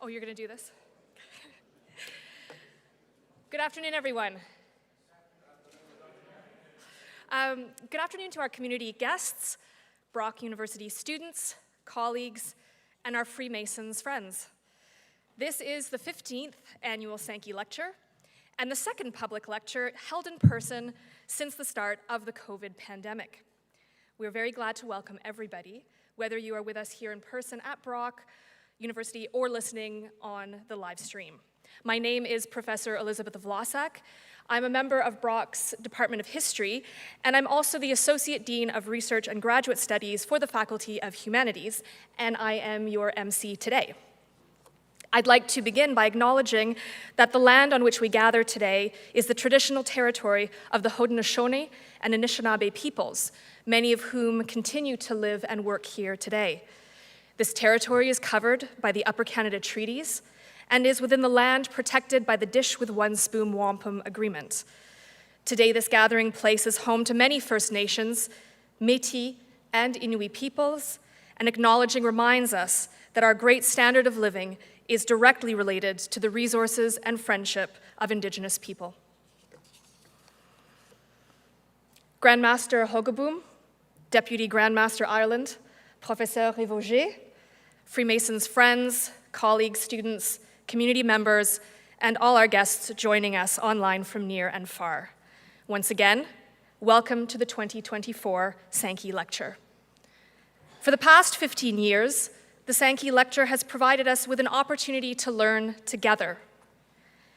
Oh, you're going to do this? Good afternoon, everyone. Good afternoon to our community guests, Brock University students, colleagues, and our Freemasons friends. This is the 15th annual Sankey Lecture, and the second public lecture held in person since the start of the COVID pandemic. We're very glad to welcome everybody, whether you are with us here in person at Brock University or listening on the live stream. My name is Professor Elizabeth Vlasak. I'm a member of Brock's Department of History, and I'm also the Associate Dean of Research and Graduate Studies for the Faculty of Humanities, and I am your MC today. I'd like to begin by acknowledging that the land on which we gather today is the traditional territory of the Haudenosaunee and Anishinaabe peoples, many of whom continue to live and work here today. This territory is covered by the Upper Canada Treaties and is within the land protected by the Dish with One Spoon Wampum Agreement. Today, this gathering place is home to many First Nations, Métis, and Inuit peoples, and acknowledging reminds us that our great standard of living is directly related to the resources and friendship of Indigenous people. Grandmaster Hogaboom, Deputy Grandmaster Ireland, Professor Révauger, Freemasons friends, colleagues, students, community members, and all our guests joining us online from near and far. Once again, welcome to the 2024 Sankey Lecture. For the past 15 years, the Sankey Lecture has provided us with an opportunity to learn together.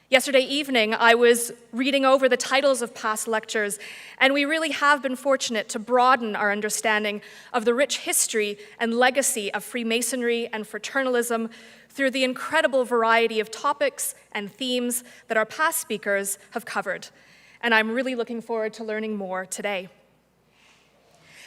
Yesterday evening, I was reading over the titles of past lectures, and we really have been fortunate to broaden our understanding of the rich history and legacy of Freemasonry and fraternalism through the incredible variety of topics and themes that our past speakers have covered. And I'm really looking forward to learning more today.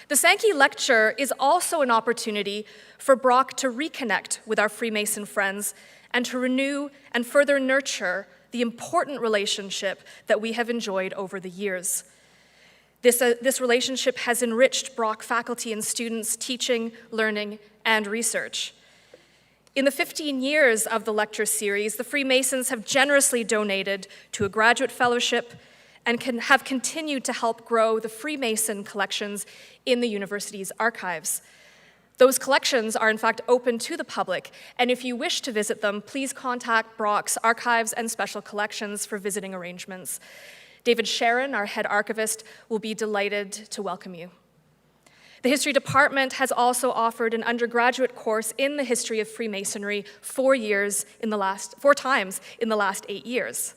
The Sankey Lecture is also an opportunity for Brock to reconnect with our Freemason friends and to renew and further nurture the important relationship that we have enjoyed over the years. This relationship has enriched Brock faculty and students' teaching, learning, and research. In the 15 years of the lecture series, the Freemasons have generously donated to a graduate fellowship and have continued to help grow the Freemason collections in the university's archives. Those collections are in fact open to the public, and if you wish to visit them, please contact Brock's Archives and Special Collections for visiting arrangements. David Sharon, our head archivist, will be delighted to welcome you. The History Department has also offered an undergraduate course in the history of Freemasonry 4 times in the last 8 years.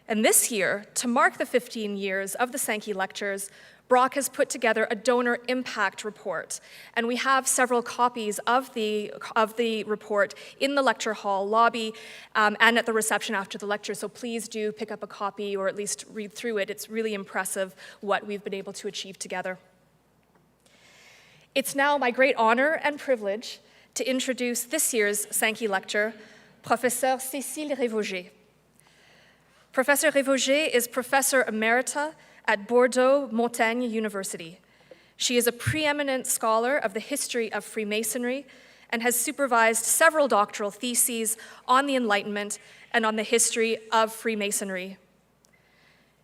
And this year, to mark the 15 years of the Sankey Lectures, Brock has put together a donor impact report, and we have several copies of the report in the lecture hall lobby and at the reception after the lecture, so please do pick up a copy or at least read through it. It's really impressive what we've been able to achieve together. It's now my great honor and privilege to introduce this year's Sankey Lecture, Professor Cécile Révauger. Professor Révauger is Professor Emerita at Bordeaux, Montaigne University. She is a preeminent scholar of the history of Freemasonry and has supervised several doctoral theses on the Enlightenment and on the history of Freemasonry.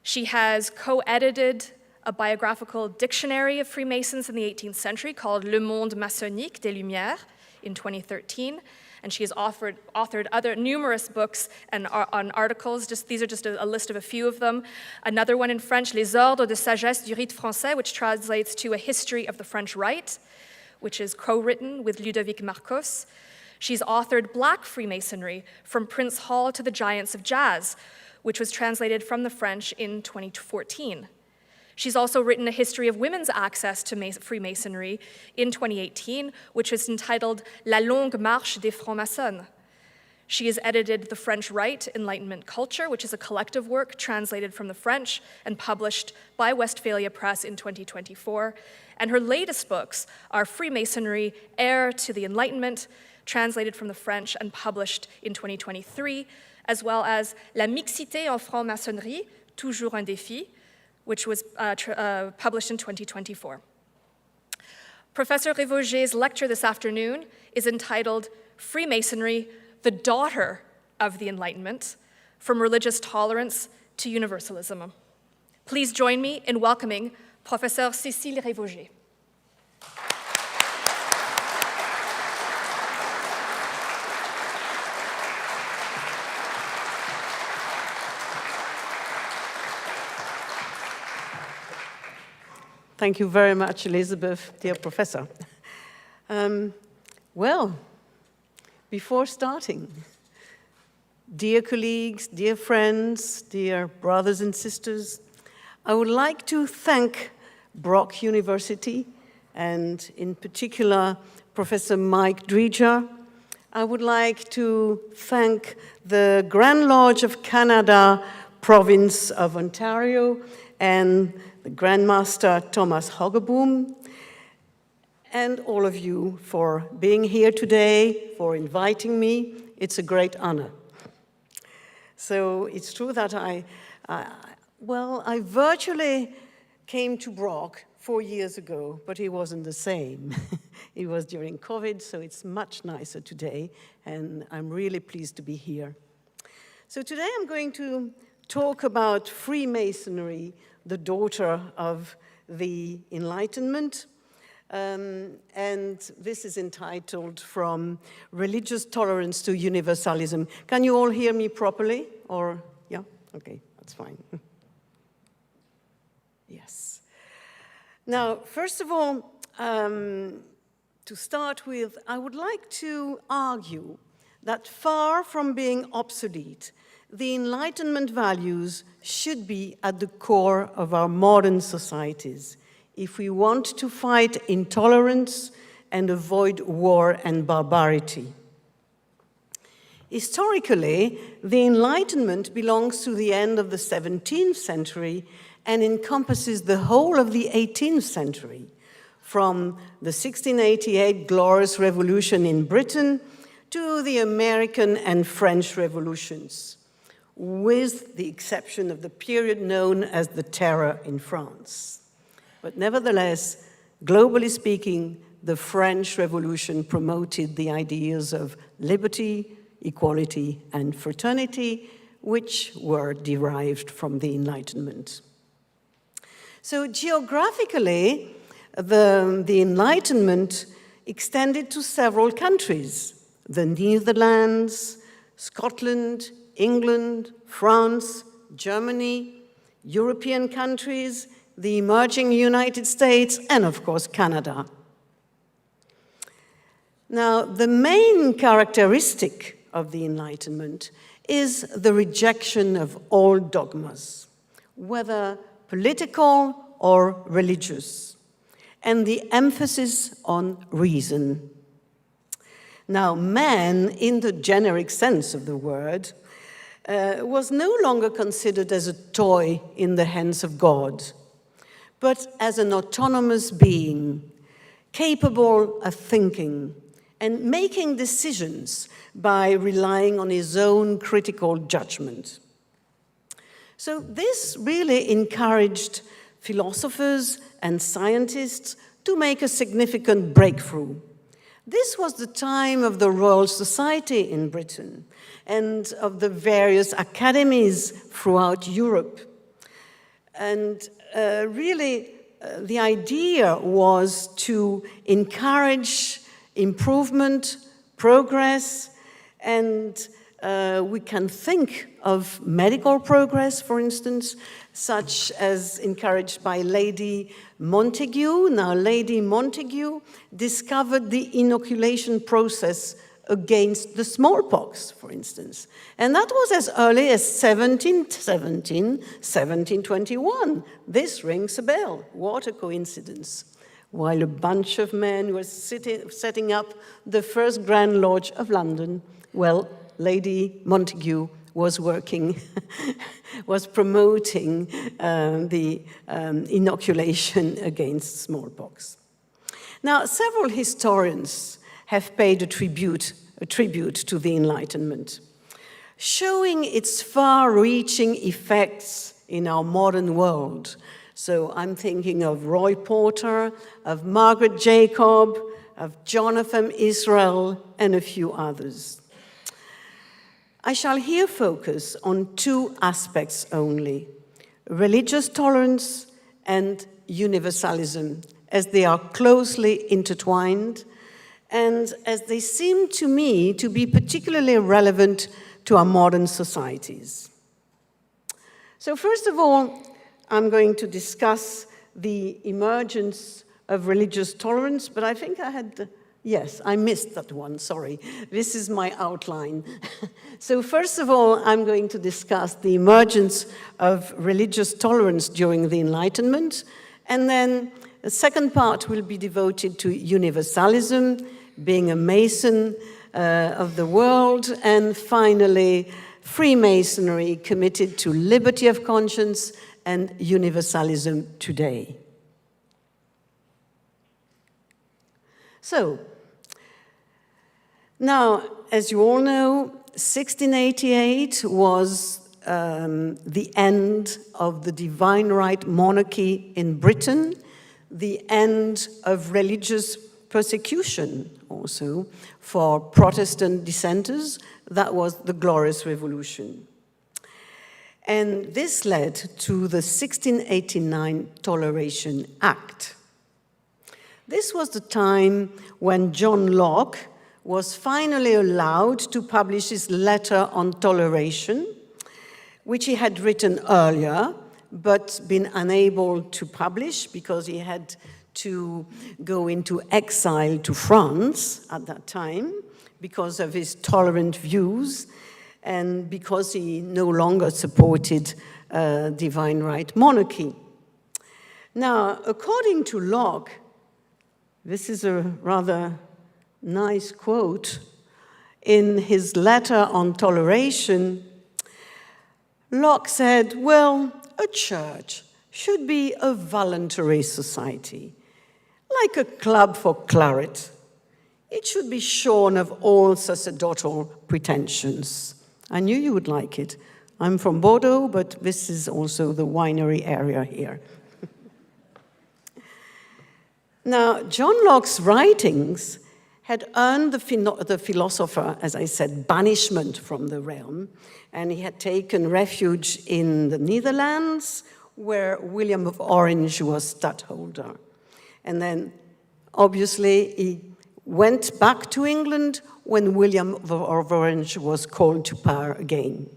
She has co-edited a biographical dictionary of Freemasons in the 18th century called Le Monde Masonique des Lumières in 2013, and she has authored other numerous books and on articles. These are just a list of a few of them. Another one in French, Les Ordres de Sagesse du Rite Français, which translates to A History of the French Rite, which is co-written with Ludovic Marcos. She's authored Black Freemasonry, From Prince Hall to the Giants of Jazz, which was translated from the French in 2014. She's also written a history of women's access to Freemasonry in 2018, which is entitled La Longue Marche des Francs-Maçons. She has edited The French Rite, Enlightenment Culture, which is a collective work translated from the French and published by Westphalia Press in 2024. And her latest books are Freemasonry, Heir to the Enlightenment, translated from the French and published in 2023, as well as La Mixité en Franc-Maçonnerie, Toujours un défi, which was published in 2024. Professor Révauger's lecture this afternoon is entitled Freemasonry, the daughter of the Enlightenment, from religious tolerance to universalism. Please join me in welcoming Professeur Cécile Révauger. Thank you very much, Elizabeth, dear professor. Well, before starting, dear colleagues, dear friends, dear brothers and sisters, I would like to thank Brock University, and in particular, Professor Mike Dreger. I would like to thank the Grand Lodge of Canada, Province of Ontario, and the Grand Master Thomas Hoggeboom, and all of you for being here today, for inviting me. It's a great honor. So it's true that I virtually came to Brock 4 years ago, but it wasn't the same. It was during COVID, so it's much nicer today, and I'm really pleased to be here. So today I'm going to talk about Freemasonry, the daughter of the Enlightenment, and this is entitled From Religious Tolerance to Universalism. Can you all hear me properly? Or, yeah? Okay, that's fine. Yes. Now, first of all, to start with, I would like to argue that far from being obsolete, the Enlightenment values should be at the core of our modern societies if we want to fight intolerance and avoid war and barbarity. Historically, the Enlightenment belongs to the end of the 17th century and encompasses the whole of the 18th century, from the 1688 Glorious Revolution in Britain to the American and French revolutions, with the exception of the period known as the Terror in France. But nevertheless, globally speaking, the French Revolution promoted the ideas of liberty, equality, and fraternity, which were derived from the Enlightenment. So geographically, the Enlightenment extended to several countries: the Netherlands, Scotland, England, France, Germany, European countries, the emerging United States, and of course, Canada. Now, the main characteristic of the Enlightenment is the rejection of all dogmas, whether political or religious, and the emphasis on reason. Now, man, in the generic sense of the word, was no longer considered as a toy in the hands of God, but as an autonomous being, capable of thinking and making decisions by relying on his own critical judgment. So this really encouraged philosophers and scientists to make a significant breakthrough. This was the time of the Royal Society in Britain and of the various academies throughout Europe. And the idea was to encourage improvement, progress, and we can think of medical progress, for instance, such as encouraged by Lady Montagu. Now, Lady Montagu discovered the inoculation process against the smallpox, for instance. And that was as early as 1721. This rings a bell. What a coincidence. While a bunch of men were setting up the first Grand Lodge of London, well, Lady Montagu was working, was promoting the inoculation against smallpox. Now, several historians have paid a tribute to the Enlightenment, showing its far-reaching effects in our modern world. So I'm thinking of Roy Porter, of Margaret Jacob, of Jonathan Israel, and a few others. I shall here focus on two aspects only: religious tolerance and universalism, as they are closely intertwined and as they seem to me to be particularly relevant to our modern societies. So first of all, I'm going to discuss the emergence of religious tolerance, but I think I had, yes, I missed that one, sorry. This is my outline. So first of all, I'm going to discuss the emergence of religious tolerance during the Enlightenment, and then the second part will be devoted to universalism, being a Mason of the world, and finally, Freemasonry, committed to liberty of conscience and universalism today. So, now, as you all know, 1688 was the end of the divine right monarchy in Britain, the end of religious persecution also for Protestant dissenters. That was the Glorious Revolution. And this led to the 1689 Toleration Act. This was the time when John Locke was finally allowed to publish his letter on toleration, which he had written earlier, but been unable to publish because he had to go into exile to France at that time because of his tolerant views and because he no longer supported divine right monarchy. Now, according to Locke, this is a rather nice quote. In his letter on toleration, Locke said, well, a church should be a voluntary society, like a club for claret. It should be shorn of all sacerdotal pretensions. I knew you would like it. I'm from Bordeaux, but this is also the winery area here. Now, John Locke's writings had earned the philosopher, as I said, banishment from the realm, and he had taken refuge in the Netherlands, where William of Orange was stadtholder. And then, obviously, he went back to England when William of Orange was called to power again.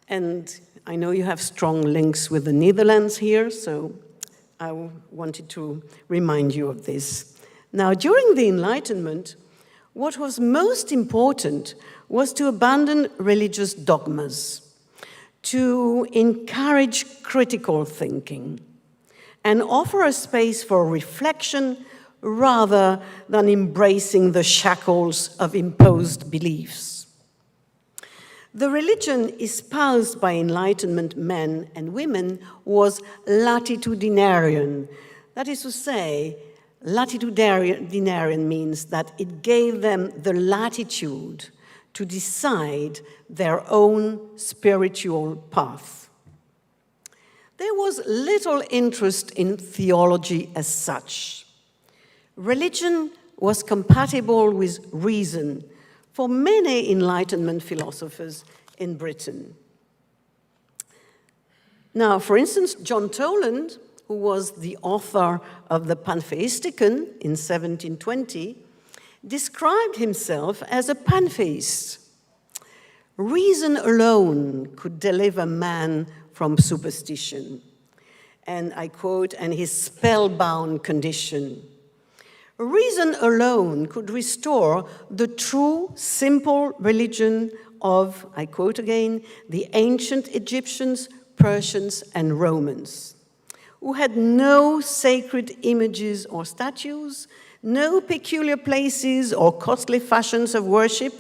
And I know you have strong links with the Netherlands here, so I wanted to remind you of this. Now, during the Enlightenment, what was most important was to abandon religious dogmas, to encourage critical thinking, and offer a space for reflection rather than embracing the shackles of imposed beliefs. The religion espoused by Enlightenment men and women was latitudinarian. That is to say, latitudinarian means that it gave them the latitude to decide their own spiritual path. There was little interest in theology as such. Religion was compatible with reason for many Enlightenment philosophers in Britain. Now, for instance, John Toland, who was the author of the Pantheisticon in 1720, described himself as a pantheist. Reason alone could deliver man from superstition. And I quote, and his spellbound condition. Reason alone could restore the true, simple religion of, I quote again, the ancient Egyptians, Persians, and Romans, who had no sacred images or statues, no peculiar places or costly fashions of worship,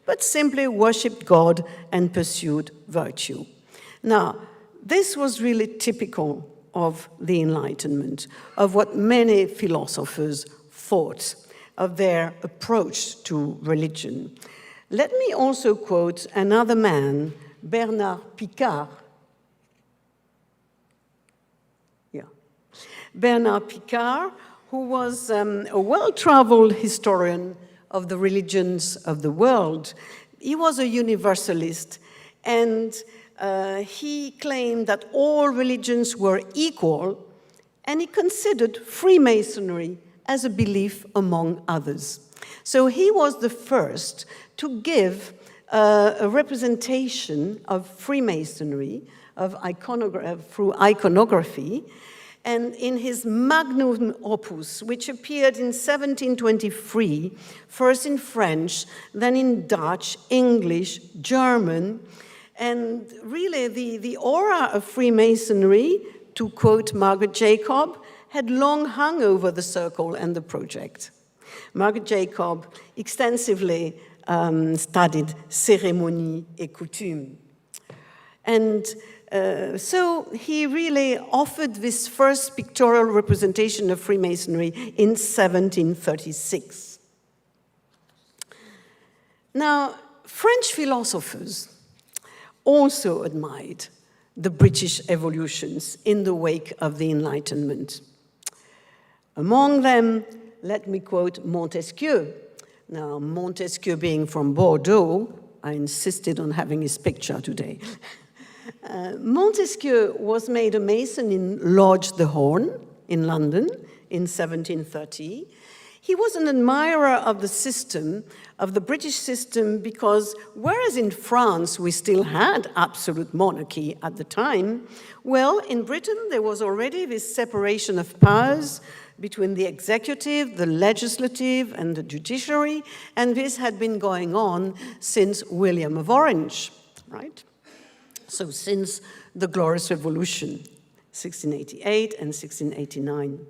but simply worshipped God and pursued virtue. Now, this was really typical of the Enlightenment, of what many philosophers thought of their approach to religion. Let me also quote another man, Bernard Picard. Bernard Picard, who was a well-traveled historian of the religions of the world. he was a universalist, and he claimed that all religions were equal, and he considered Freemasonry as a belief among others. So he was the first to give a representation of Freemasonry, through iconography, and in his magnum opus, which appeared in 1723, first in French, then in Dutch, English, German, and really the aura of Freemasonry, to quote Margaret Jacob, had long hung over the circle and the project. Margaret Jacob extensively studied cérémonie et coutume. And so he really offered this first pictorial representation of Freemasonry in 1736. Now, French philosophers also admired the British evolutions in the wake of the Enlightenment. Among them, let me quote Montesquieu. Now, Montesquieu being from Bordeaux, I insisted on having his picture today. Montesquieu was made a Mason in Lodge the Horn in London in 1730. He was an admirer of the system, of the British system, because whereas in France we still had absolute monarchy at the time, well, in Britain there was already this separation of powers between the executive, the legislative, and the judiciary, and this had been going on since William of Orange, right? So since the Glorious Revolution, 1688 and 1689.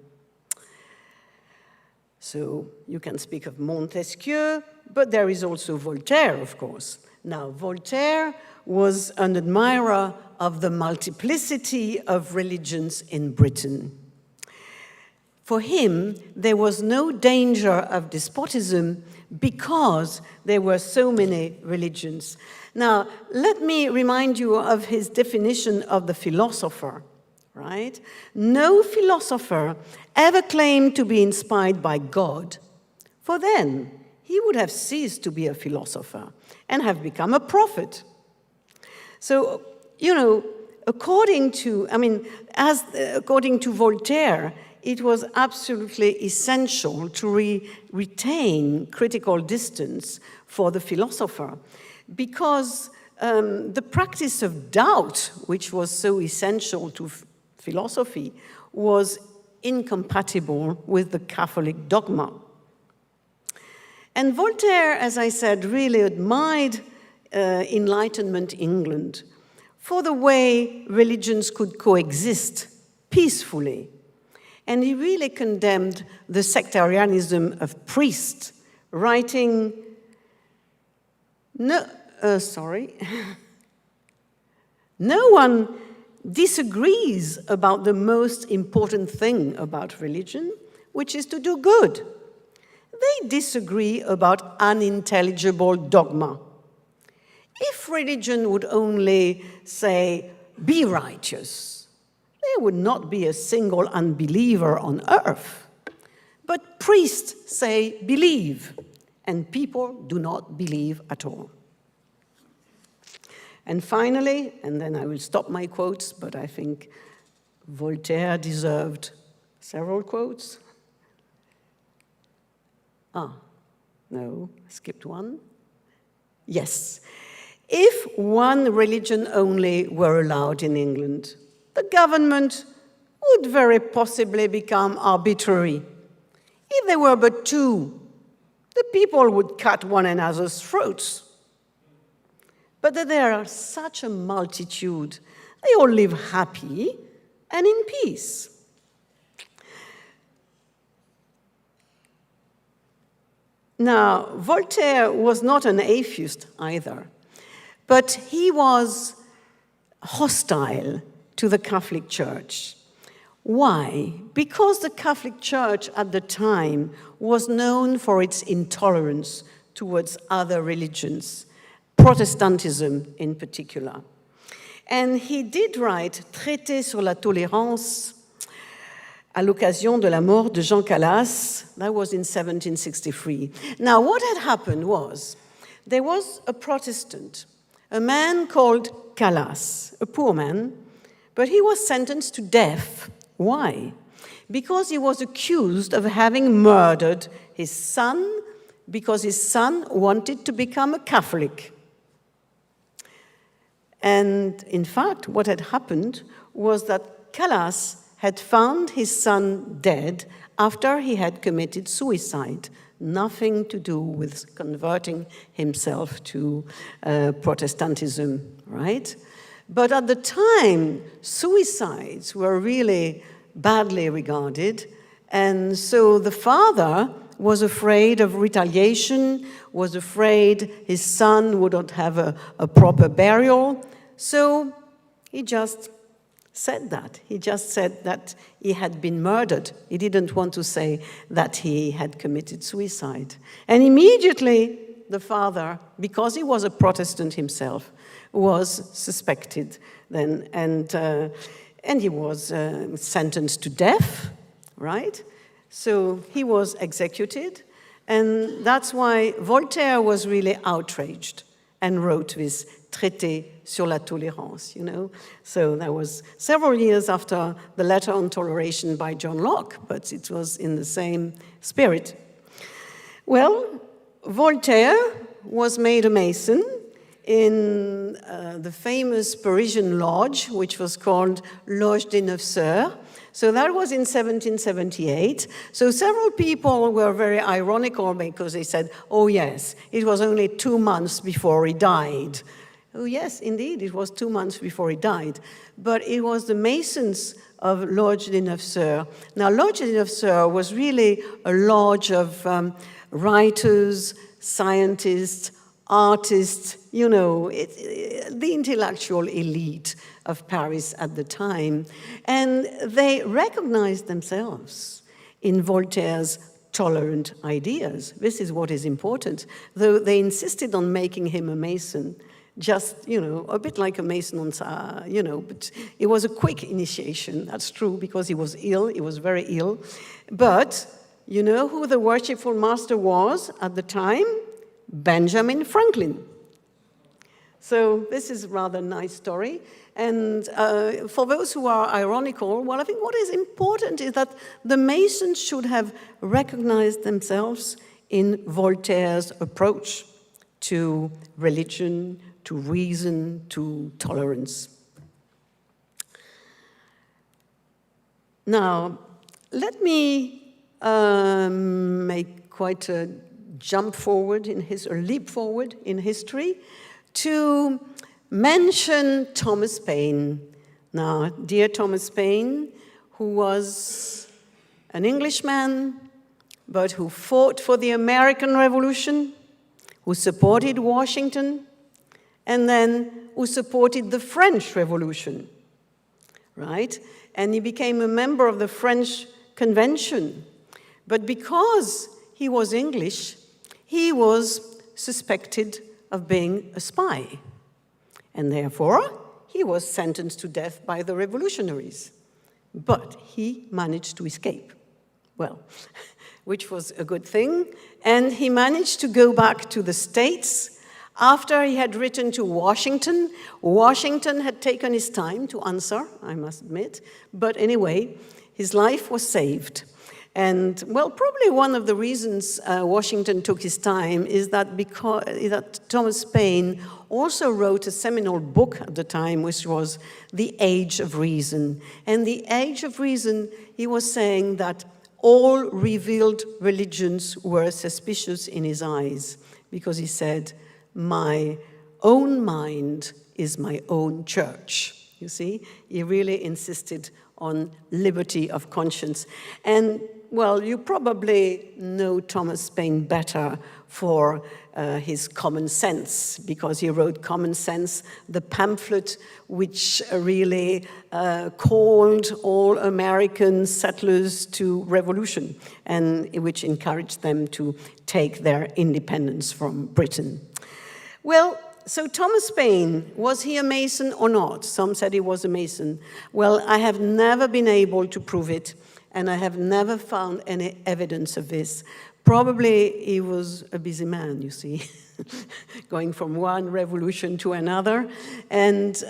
So you can speak of Montesquieu, but there is also Voltaire, of course. Now, Voltaire was an admirer of the multiplicity of religions in Britain. For him, there was no danger of despotism because there were so many religions. Now, let me remind you of his definition of the philosopher, right? No philosopher ever claimed to be inspired by God, for then he would have ceased to be a philosopher and have become a prophet. So, according to Voltaire, it was absolutely essential to retain critical distance for the philosopher, because the practice of doubt, which was so essential to philosophy, was incompatible with the Catholic dogma. And Voltaire, as I said, really admired Enlightenment England for the way religions could coexist peacefully. And he really condemned the sectarianism of priests, writing, no one disagrees about the most important thing about religion, which is to do good. They disagree about unintelligible dogma. If religion would only say, be righteous, there would not be a single unbeliever on earth. But priests say, believe, and people do not believe at all. And finally, and then I will stop my quotes, but I think Voltaire deserved several quotes. No, I skipped one. Yes. If one religion only were allowed in England, the government would very possibly become arbitrary. If there were but two, the people would cut one another's throats. But that there are such a multitude, they all live happy and in peace. Now, Voltaire was not an atheist either, but he was hostile to the Catholic Church. Why? Because the Catholic Church at the time was known for its intolerance towards other religions, Protestantism in particular. And he did write Traité sur la tolérance à l'occasion de la mort de Jean Calas. That was in 1763. Now, what had happened was there was a Protestant, a man called Calas, a poor man, but he was sentenced to death. Why? Because he was accused of having murdered his son because his son wanted to become a Catholic. And in fact, what had happened was that Calas had found his son dead after he had committed suicide. Nothing to do with converting himself to Protestantism, right? But at the time, suicides were really badly regarded, and so the father was afraid of retaliation, was afraid his son wouldn't have a proper burial, so he just said that. He just said that he had been murdered. He didn't want to say that he had committed suicide. And immediately the father, because he was a Protestant himself, was suspected then, and he was sentenced to death, right? So he was executed, and that's why Voltaire was really outraged and wrote this Traité sur la tolérance, you know. So that was several years after the Letter on Toleration by John Locke, but it was in the same spirit. Well, Voltaire was made a Mason in the famous Parisian lodge, which was called Loge des Neuf Sœurs. So that was in 1778. So several people were very ironical because they said, oh yes, it was only 2 months before he died. Oh yes, indeed, it was 2 months before he died. But it was the Masons of Loge des Neuf Sœurs. Now, Loge des Neuf Sœurs was really a lodge of writers, scientists, artists, you know, the intellectual elite of Paris at the time. And they recognized themselves in Voltaire's tolerant ideas. This is what is important, though they insisted on making him a Mason, just, you know, a bit like a Mason on, you know, but it was a quick initiation, that's true, because he was ill, he was very ill. But you know who the worshipful master was at the time? Benjamin Franklin. So this is a rather nice story. And for those who are ironical, well, I think what is important is that the Masons should have recognized themselves in Voltaire's approach to religion, to reason, to tolerance. Now, let me make quite a jump forward in or leap forward in history to mention Thomas Paine. Now, dear Thomas Paine, who was an Englishman, but who fought for the American Revolution, who supported Washington, and then who supported the French Revolution, right? And he became a member of the French Convention. But because he was English, he was suspected of being a spy. And therefore, he was sentenced to death by the revolutionaries. But he managed to escape. Well, which was a good thing. And he managed to go back to the States after he had written to Washington. Washington had taken his time to answer, I must admit. But anyway, his life was saved. And, well, probably one of the reasons Washington took his time is that Thomas Paine also wrote a seminal book at the time, which was The Age of Reason. And The Age of Reason, he was saying that all revealed religions were suspicious in his eyes, because he said, my own mind is my own church. You see, he really insisted on liberty of conscience. And, well, you probably know Thomas Paine better for his Common Sense, because he wrote Common Sense, the pamphlet which really called all American settlers to revolution, and which encouraged them to take their independence from Britain. Well, so Thomas Paine, was he a Mason or not? Some said he was a Mason. Well, I have never been able to prove it, and I have never found any evidence of this. Probably he was a busy man, you see, going from one revolution to another. And,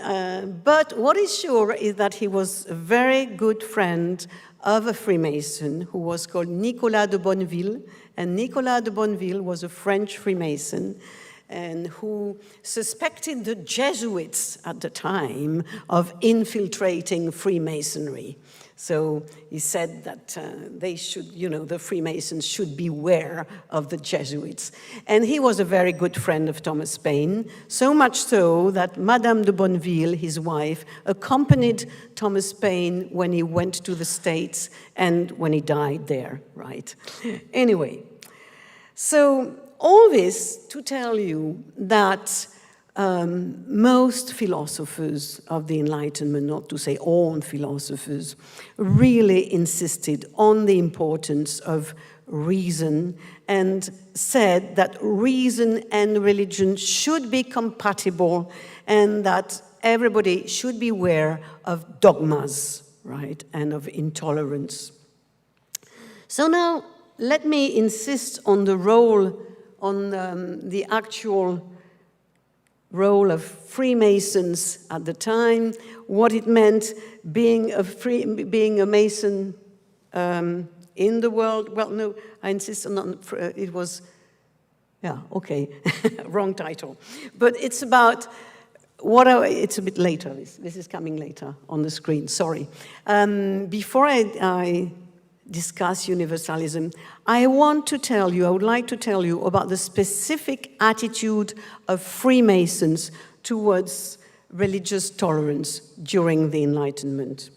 but what is sure is that he was a very good friend of a Freemason who was called Nicolas de Bonneville. And Nicolas de Bonneville was a French Freemason and who suspected the Jesuits at the time of infiltrating Freemasonry. So he said that they should, the Freemasons should beware of the Jesuits. And he was a very good friend of Thomas Paine, so much so that Madame de Bonneville, his wife, accompanied Thomas Paine when he went to the States and when he died there, right? Anyway, so all this to tell you that most philosophers of the Enlightenment, not to say all philosophers, really insisted on the importance of reason and said that reason and religion should be compatible and that everybody should be aware of dogmas, right, and of intolerance. So now let me insist on the role, on the actual role of Freemasons at the time, what it meant being a Mason in the world. Well, no, I insist on it was, yeah, okay, wrong title. But it's about it's a bit later. This is coming later on the screen, sorry. Before I discuss universalism, I would like to tell you about the specific attitude of Freemasons towards religious tolerance during the Enlightenment.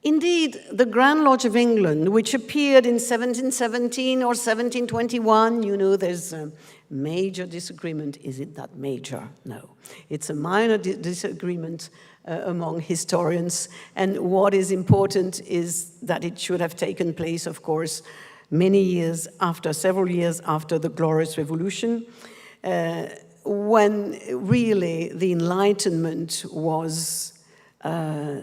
Indeed, the Grand Lodge of England, which appeared in 1717 or 1721, there's a major disagreement. Is it that major? No. It's a minor disagreement among historians, and what is important is that it should have taken place, of course, several years after the Glorious Revolution, when really the Enlightenment was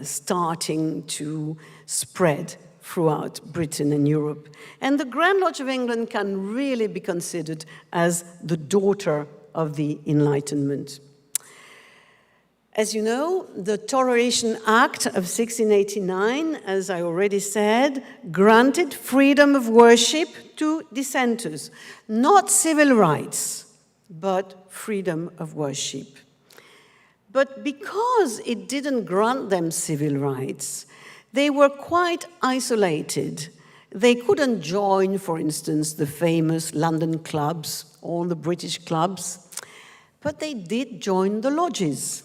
starting to spread throughout Britain and Europe. And the Grand Lodge of England can really be considered as the daughter of the Enlightenment. As you know, the Toleration Act of 1689, as I already said, granted freedom of worship to dissenters, not civil rights, but freedom of worship. But because it didn't grant them civil rights, they were quite isolated. They couldn't join, for instance, the famous London clubs, all the British clubs, but they did join the lodges.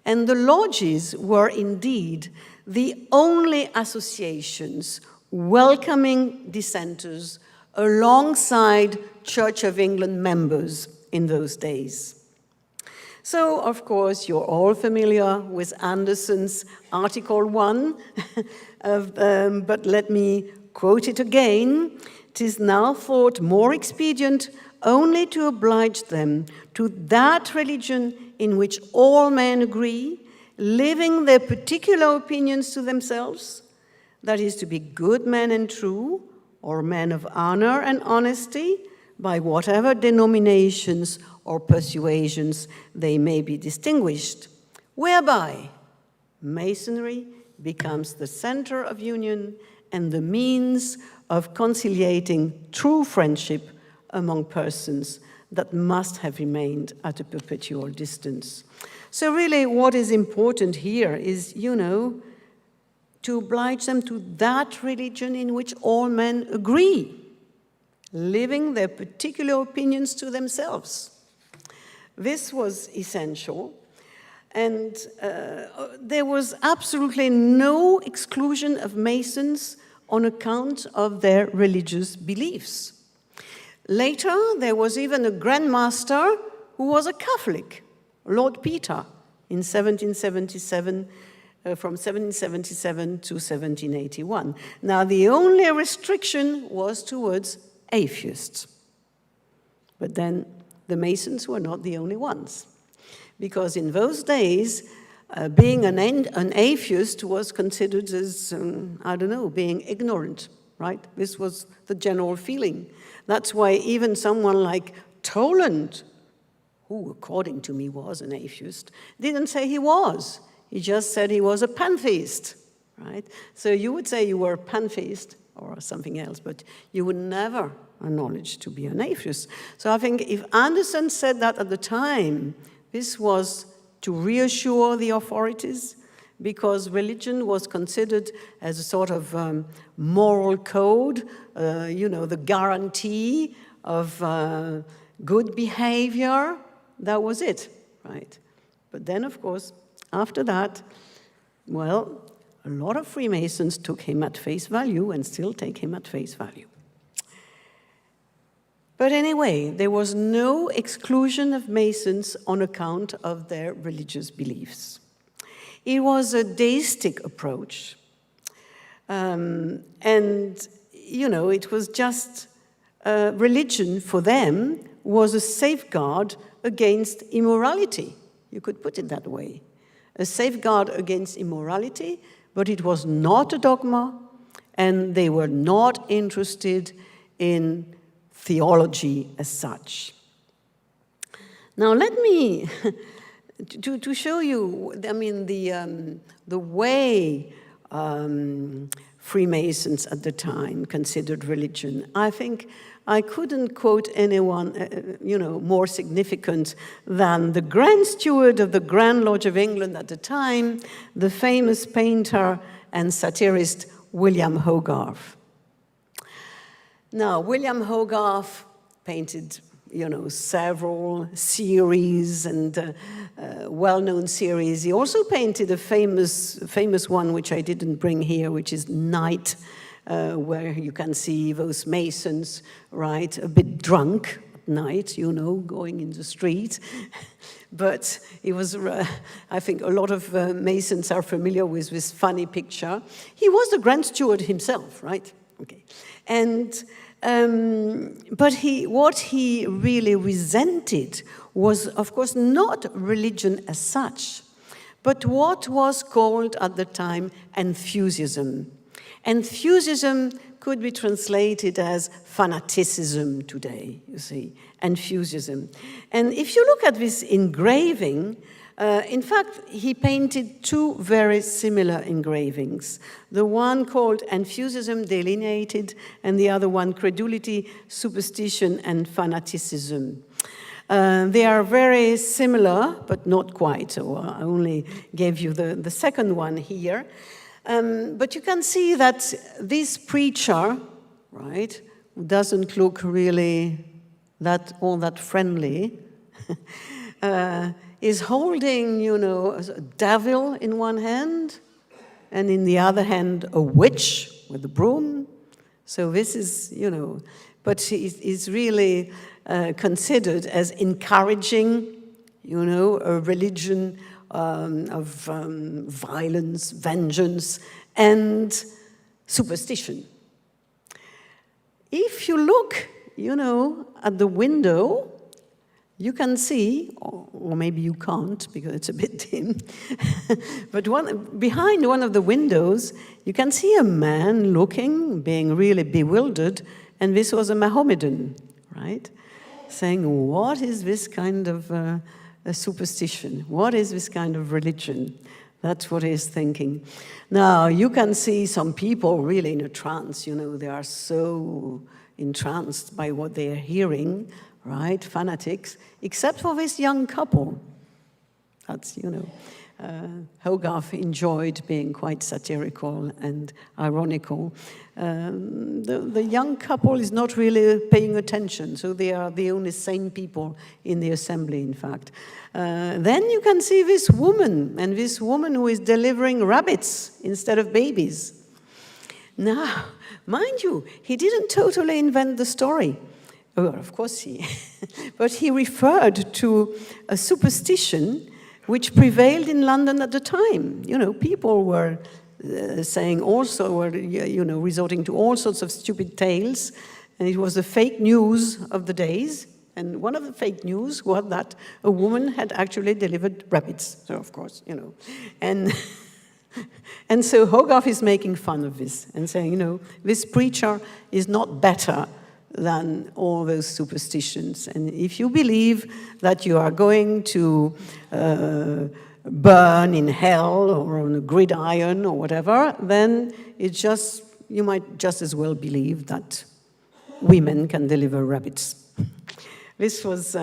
And the lodges were indeed the only associations welcoming dissenters alongside Church of England members in those days. So, of course, you're all familiar with Anderson's Article 1, but let me quote it again. "It is now thought more expedient only to oblige them to that religion in which all men agree, leaving their particular opinions to themselves, that is, to be good men and true, or men of honor and honesty, by whatever denominations or persuasions they may be distinguished, whereby Masonry becomes the center of union and the means of conciliating true friendship among persons that must have remained at a perpetual distance." So really what is important here is, to oblige them to that religion in which all men agree, leaving their particular opinions to themselves. This was essential, and there was absolutely no exclusion of Masons on account of their religious beliefs. Later, there was even a Grand Master who was a Catholic, Lord Peter, in 1777, from 1777 to 1781. Now, the only restriction was towards atheists. But then the Masons were not the only ones, because in those days, being an atheist was considered as, being ignorant, right? This was the general feeling. That's why even someone like Toland, who according to me was an atheist, didn't say he was. He just said he was a pantheist, right? So you would say you were a pantheist or something else, but you would never acknowledge to be an atheist. So I think if Anderson said that at the time, this was to reassure the authorities, because religion was considered as a sort of moral code, the guarantee of good behavior. That was it, right? But then, of course, after that, well, a lot of Freemasons took him at face value and still take him at face value. But anyway, there was no exclusion of Masons on account of their religious beliefs. It was a deistic approach. And, it was just religion for them was a safeguard against immorality. You could put it that way. A safeguard against immorality, but it was not a dogma, and they were not interested in theology as such. Now let me, to show you, the way Freemasons at the time considered religion. I think I couldn't quote anyone, more significant than the Grand Steward of the Grand Lodge of England at the time, the famous painter and satirist William Hogarth. Now, William Hogarth painted, several series and well-known series. He also painted a famous one, which I didn't bring here, which is Night, where you can see those Masons, right, a bit drunk at night, going in the street. But it was, I think a lot of Masons are familiar with this funny picture. He was the Grand Steward himself, right? Okay. And but what he really resented was, of course, not religion as such, but what was called at the time enthusiasm. Enthusiasm could be translated as fanaticism today, you see, enthusiasm. And if you look at this engraving, in fact, he painted two very similar engravings. The one called Enthusiasm Delineated, and the other one Credulity, Superstition, and Fanaticism. They are very similar, but not quite, so I only gave you the second one here. But you can see that this preacher, right, who doesn't look really all that friendly, is holding, a devil in one hand, and in the other hand, a witch with a broom. So this is, but is really considered as encouraging, a religion of violence, vengeance, and superstition. If you look, at the window, you can see, or maybe you can't because it's a bit dim, but behind one of the windows, you can see a man looking, being really bewildered, and this was a Mohammedan, right? Saying, what is this kind of a superstition? What is this kind of religion? That's what he's thinking. Now, you can see some people really in a trance, they are so entranced by what they are hearing, right, fanatics, except for this young couple. That's, Hogarth enjoyed being quite satirical and ironical. The young couple is not really paying attention, so they are the only sane people in the assembly, in fact. Then you can see this woman, and this woman who is delivering rabbits instead of babies. Now, mind you, he didn't totally invent the story. Well, of course but he referred to a superstition which prevailed in London at the time. People were resorting to all sorts of stupid tales, and it was the fake news of the days. And one of the fake news was that a woman had actually delivered rabbits. So, of course, and And so Hogarth is making fun of this and saying, you know, this preacher is not better than all those superstitions. And if you believe that you are going to burn in hell or on a gridiron or whatever, then it's just, you might just as well believe that women can deliver rabbits. This was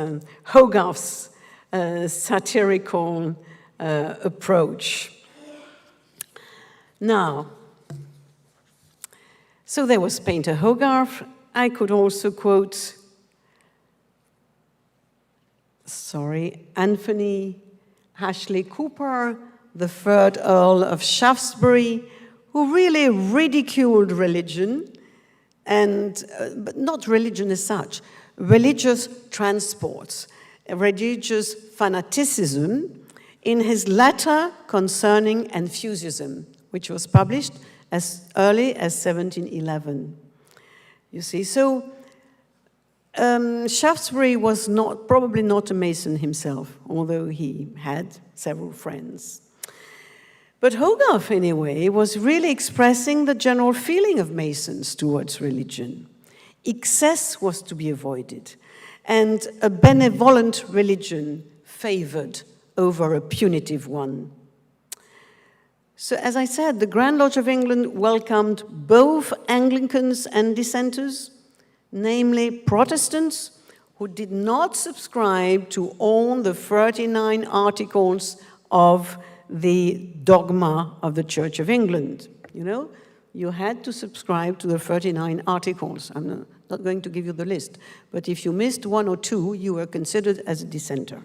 Hogarth's satirical approach. Now, so there was painter Hogarth. I could also quote, Anthony Ashley Cooper, the third Earl of Shaftesbury, who really ridiculed religion, and but not religion as such, religious transports, religious fanaticism, in his letter concerning enthusiasm, which was published as early as 1711. You see, so Shaftesbury was probably not a Mason himself, although he had several friends. But Hogarth, anyway, was really expressing the general feeling of Masons towards religion. Excess was to be avoided, and a benevolent religion favored over a punitive one. So, as I said, the Grand Lodge of England welcomed both Anglicans and dissenters, namely Protestants who did not subscribe to all the 39 articles of the dogma of the Church of England. You know, you had to subscribe to the 39 articles. I'm not going to give you the list, but if you missed one or two, you were considered as a dissenter.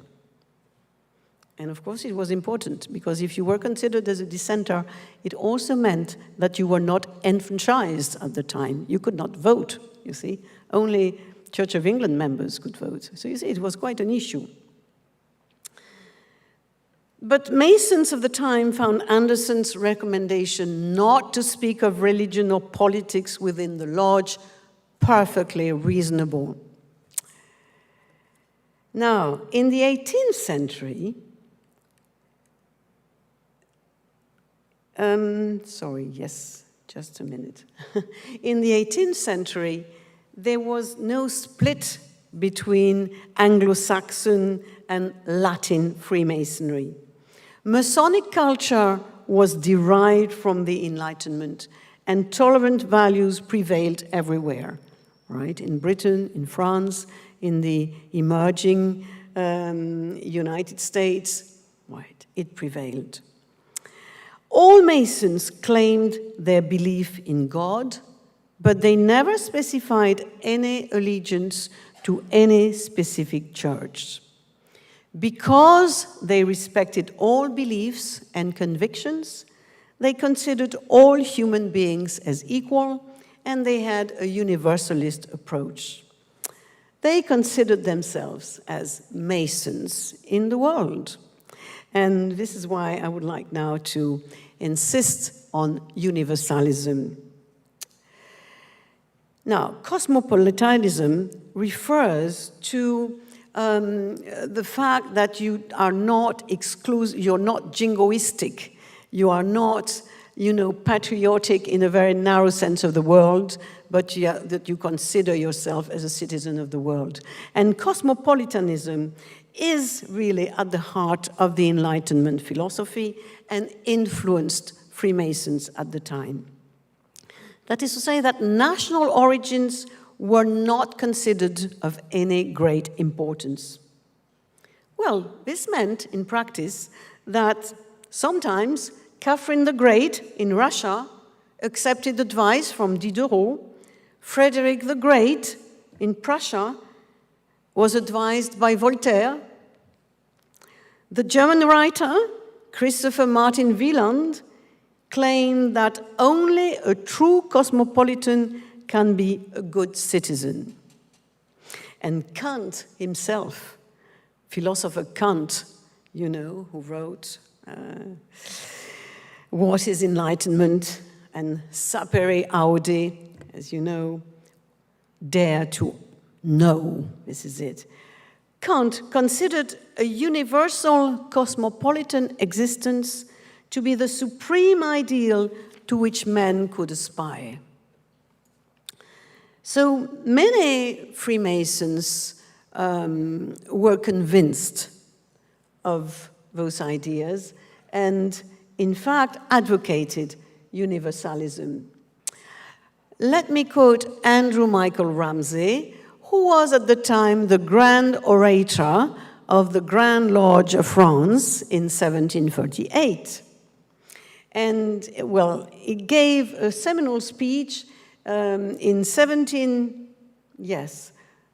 And of course, it was important, because if you were considered as a dissenter, it also meant that you were not enfranchised at the time. You could not vote, you see. Only Church of England members could vote. So you see, it was quite an issue. But Masons of the time found Anderson's recommendation not to speak of religion or politics within the lodge perfectly reasonable. Now, in the 18th century, just a minute. In the 18th century, there was no split between Anglo-Saxon and Latin Freemasonry. Masonic culture was derived from the Enlightenment, and tolerant values prevailed everywhere, right? In Britain, in France, in the emerging United States, right, it prevailed. All Masons claimed their belief in God, but they never specified any allegiance to any specific church. Because they respected all beliefs and convictions, they considered all human beings as equal, and they had a universalist approach. They considered themselves as Masons in the world. And this is why I would like now to insist on universalism. Now, cosmopolitanism refers to the fact that you are not exclusive, you're not jingoistic, you are not, patriotic in a very narrow sense of the world, but that you consider yourself as a citizen of the world. And cosmopolitanism is really at the heart of the Enlightenment philosophy and influenced Freemasons at the time. That is to say that national origins were not considered of any great importance. Well, this meant, in practice, that sometimes Catherine the Great in Russia accepted advice from Diderot. Frederick the Great in Prussia was advised by Voltaire. The German writer Christopher Martin Wieland claimed that only a true cosmopolitan can be a good citizen. And Kant himself, philosopher Kant, who wrote What is Enlightenment and Sapere Aude, as you know, dare to know, this is it. Kant considered a universal cosmopolitan existence to be the supreme ideal to which men could aspire. So many Freemasons were convinced of those ideas and, in fact, advocated universalism. Let me quote Andrew Michael Ramsay, who was at the time the Grand Orator of the Grand Lodge of France in 1738. And, well, he gave a seminal speech yes,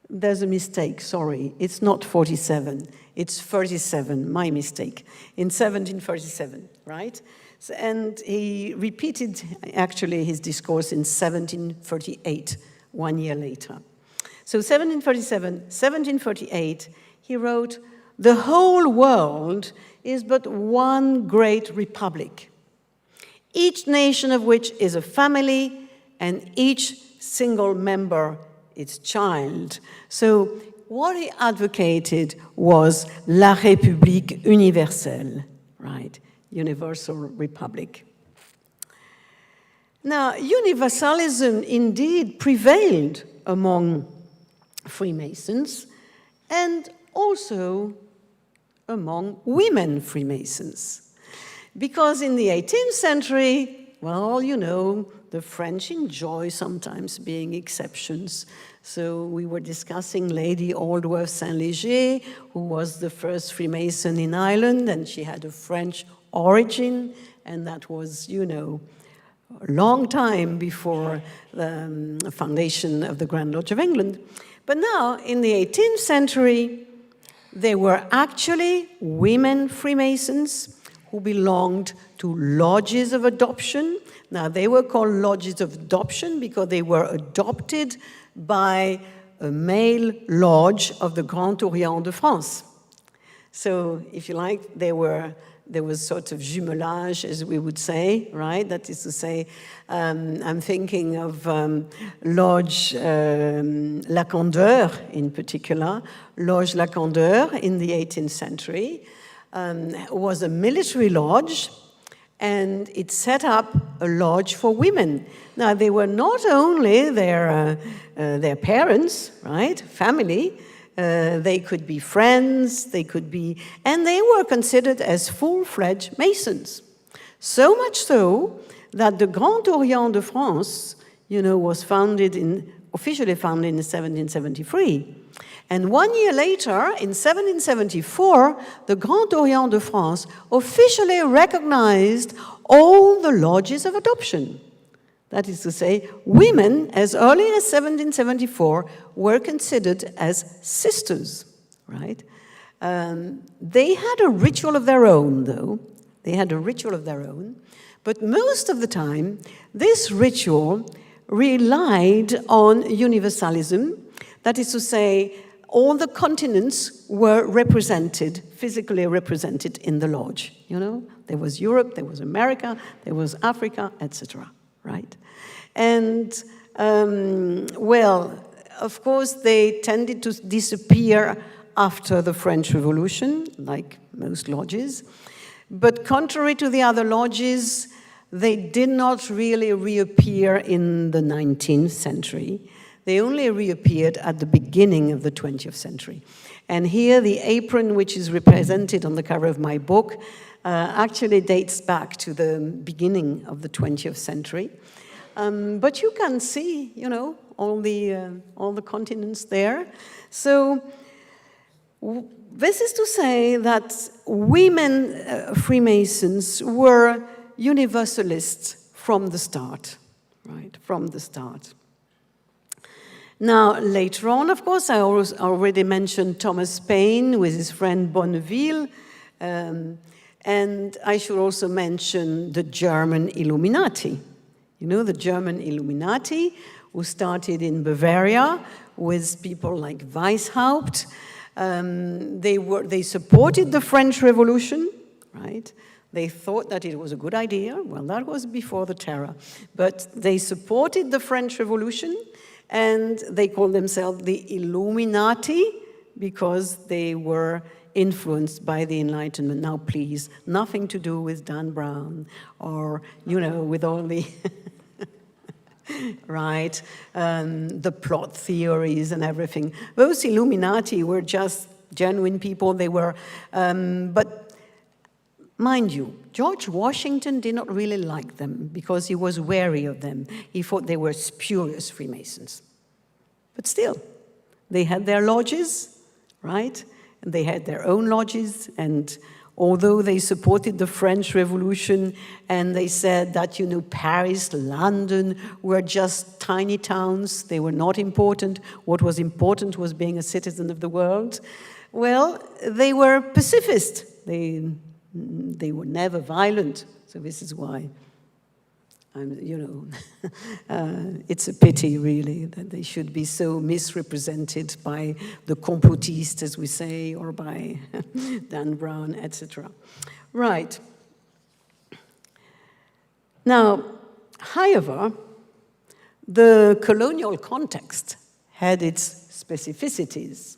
there's a mistake, sorry. It's not 47, it's 37, my mistake, in 1737, right? So, and he repeated, actually, his discourse in 1738, 1 year later. So 1737, 1748, he wrote, "The whole world is but one great republic, each nation of which is a family, and each single member its child." So what he advocated was la République universelle, right? Universal republic. Now, universalism indeed prevailed among Freemasons and also among women Freemasons. Because in the 18th century, well, you know, the French enjoy sometimes being exceptions. So we were discussing Lady Aldworth Saint-Léger, who was the first Freemason in Ireland, and she had a French origin, and that was, you know, a long time before the foundation of the Grand Lodge of England. But now, in the 18th century, there were actually women Freemasons who belonged to lodges of adoption. Now, they were called lodges of adoption because they were adopted by a male lodge of the Grand Orient de France. So, if you like, there was sort of jumelage, as we would say, right? That is to say, I'm thinking of Lodge La Candeur in particular. Lodge La Candeur in the 18th century was a military lodge, and it set up a lodge for women. Now, they were not only their parents, right, family, they could be friends, they could be, and they were considered as full-fledged Masons. So much so that the Grand Orient de France, you know, was officially founded in 1773. And 1 year later, in 1774, the Grand Orient de France officially recognized all the lodges of adoption. That is to say, women, as early as 1774, were considered as sisters, right? They had a ritual of their own, though. They had a ritual of their own. But most of the time, this ritual relied on universalism. That is to say, all the continents were represented, physically represented in the lodge. You know, there was Europe, there was America, there was Africa, etc., right? And, well, of course, they tended to disappear after the French Revolution, like most lodges. But contrary to the other lodges, they did not really reappear in the 19th century. They only reappeared at the beginning of the 20th century. And here, the apron, which is represented on the cover of my book, actually dates back to the beginning of the 20th century. But you can see, you know, all the continents there. So this is to say that women Freemasons were universalists from the start, right? From the start. Now, later on, of course, I already mentioned Thomas Paine with his friend Bonneville, and I should also mention the German Illuminati. You know, the German Illuminati, who started in Bavaria with people like Weishaupt. They supported the French Revolution, right? They thought that it was a good idea. Well, that was before the terror. But they supported the French Revolution, and they called themselves the Illuminati because they were influenced by the Enlightenment. Now, please, nothing to do with Dan Brown or, you know, with all the, right, the plot theories and everything. Those Illuminati were just genuine people. They were, but mind you, George Washington did not really like them because he was wary of them. He thought they were spurious Freemasons. But still, they had their lodges, right? And they had their own lodges, and although they supported the French Revolution and they said that, you know, Paris, London were just tiny towns, they were not important. What was important was being a citizen of the world. Well, they were pacifist. They were never violent, so this is why, you know, it's a pity, really, that they should be so misrepresented by the complotists, as we say, or by Dan Brown, etc. Right. Now, however, the colonial context had its specificities.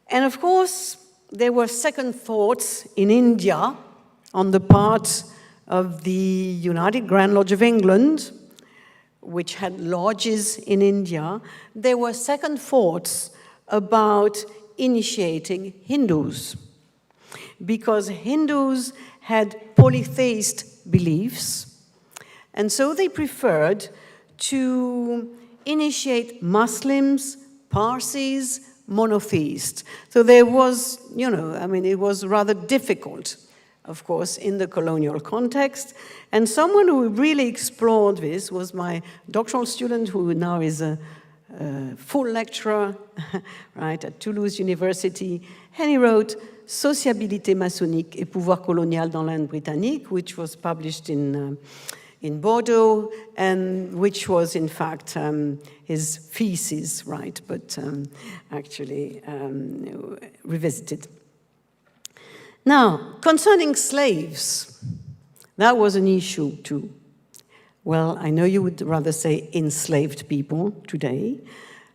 And of course, there were second thoughts in India on the part of the United Grand Lodge of England, which had lodges in India. There were second thoughts about initiating Hindus, because Hindus had polytheist beliefs, and so they preferred to initiate Muslims, Parsis, monotheists. So there was, you know, I mean, it was rather difficult, of course, in the colonial context. And someone who really explored this was my doctoral student, who now is a full lecturer, right, at Toulouse University. And he wrote Sociabilité maçonnique et pouvoir colonial dans l'Inde britannique, which was published in Bordeaux, and which was, in fact, his thesis, right, but actually revisited. Now, concerning slaves, that was an issue too. Well, I know you would rather say enslaved people today,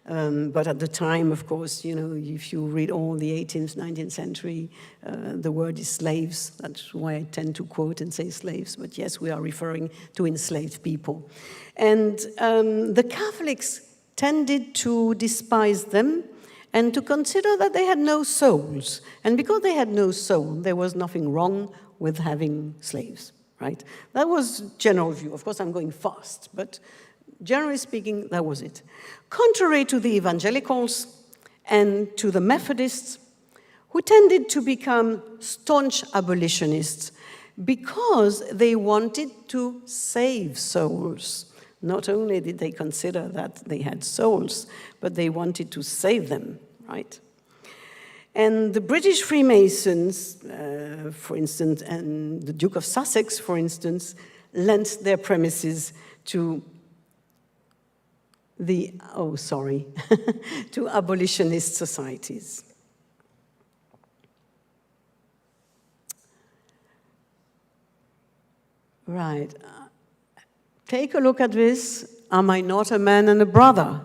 but at the time, of course, you know, if you read all the 18th, 19th century, the word is slaves. That's why I tend to quote and say slaves, but yes, we are referring to enslaved people. And the Catholics tended to despise them and to consider that they had no souls. And because they had no soul, there was nothing wrong with having slaves, right? That was general view. Of course, I'm going fast, but generally speaking, that was it. Contrary to the evangelicals and to the Methodists, who tended to become staunch abolitionists because they wanted to save souls. Not only did they consider that they had souls, but they wanted to save them, right? And the British Freemasons, for instance, and the Duke of Sussex, for instance, lent their premises to to abolitionist societies. Right. Take a look at this. Am I not a man and a brother?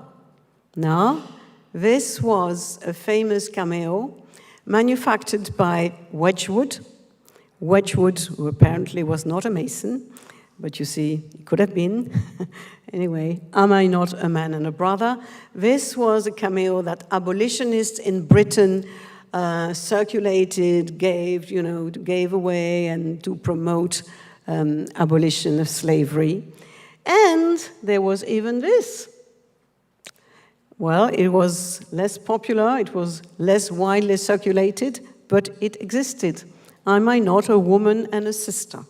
Now, this was a famous cameo manufactured by Wedgwood. Wedgwood, who apparently was not a Mason, but you see, it could have been. Anyway, am I not a man and a brother? This was a cameo that abolitionists in Britain circulated, gave away, and to promote abolition of slavery. And there was even this. Well, it was less popular, it was less widely circulated, but it existed. Am I not a woman and a sister?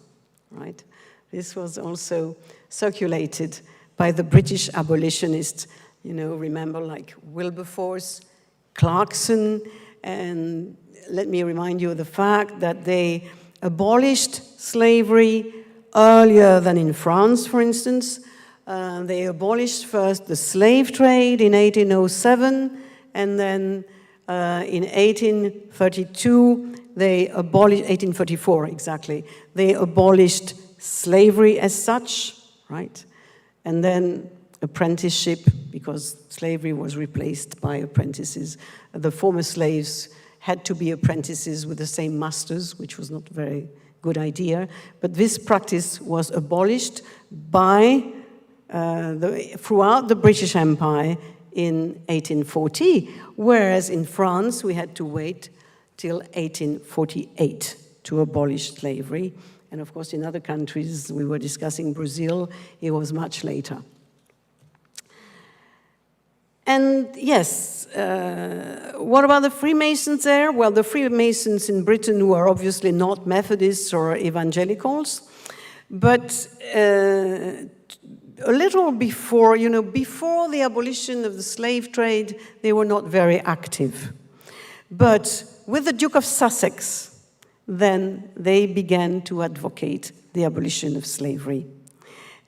Right? This was also circulated by the British abolitionists. You know, remember, like Wilberforce, Clarkson, and let me remind you of the fact that they abolished slavery earlier than in France, for instance. They abolished first the slave trade in 1807, and then in 1832, they abolished, 1834 exactly, they abolished slavery as such, right? And then apprenticeship, because slavery was replaced by apprentices. The former slaves had to be apprentices with the same masters, which was not a very good idea. But this practice was abolished by throughout the British Empire in 1840, whereas in France we had to wait till 1848 to abolish slavery. And of course in other countries, we were discussing Brazil, it was much later. And yes, what about the Freemasons there? Well, the Freemasons in Britain were obviously not Methodists or evangelicals, but a little before, before the abolition of the slave trade, they were not very active. But with the Duke of Sussex, then they began to advocate the abolition of slavery.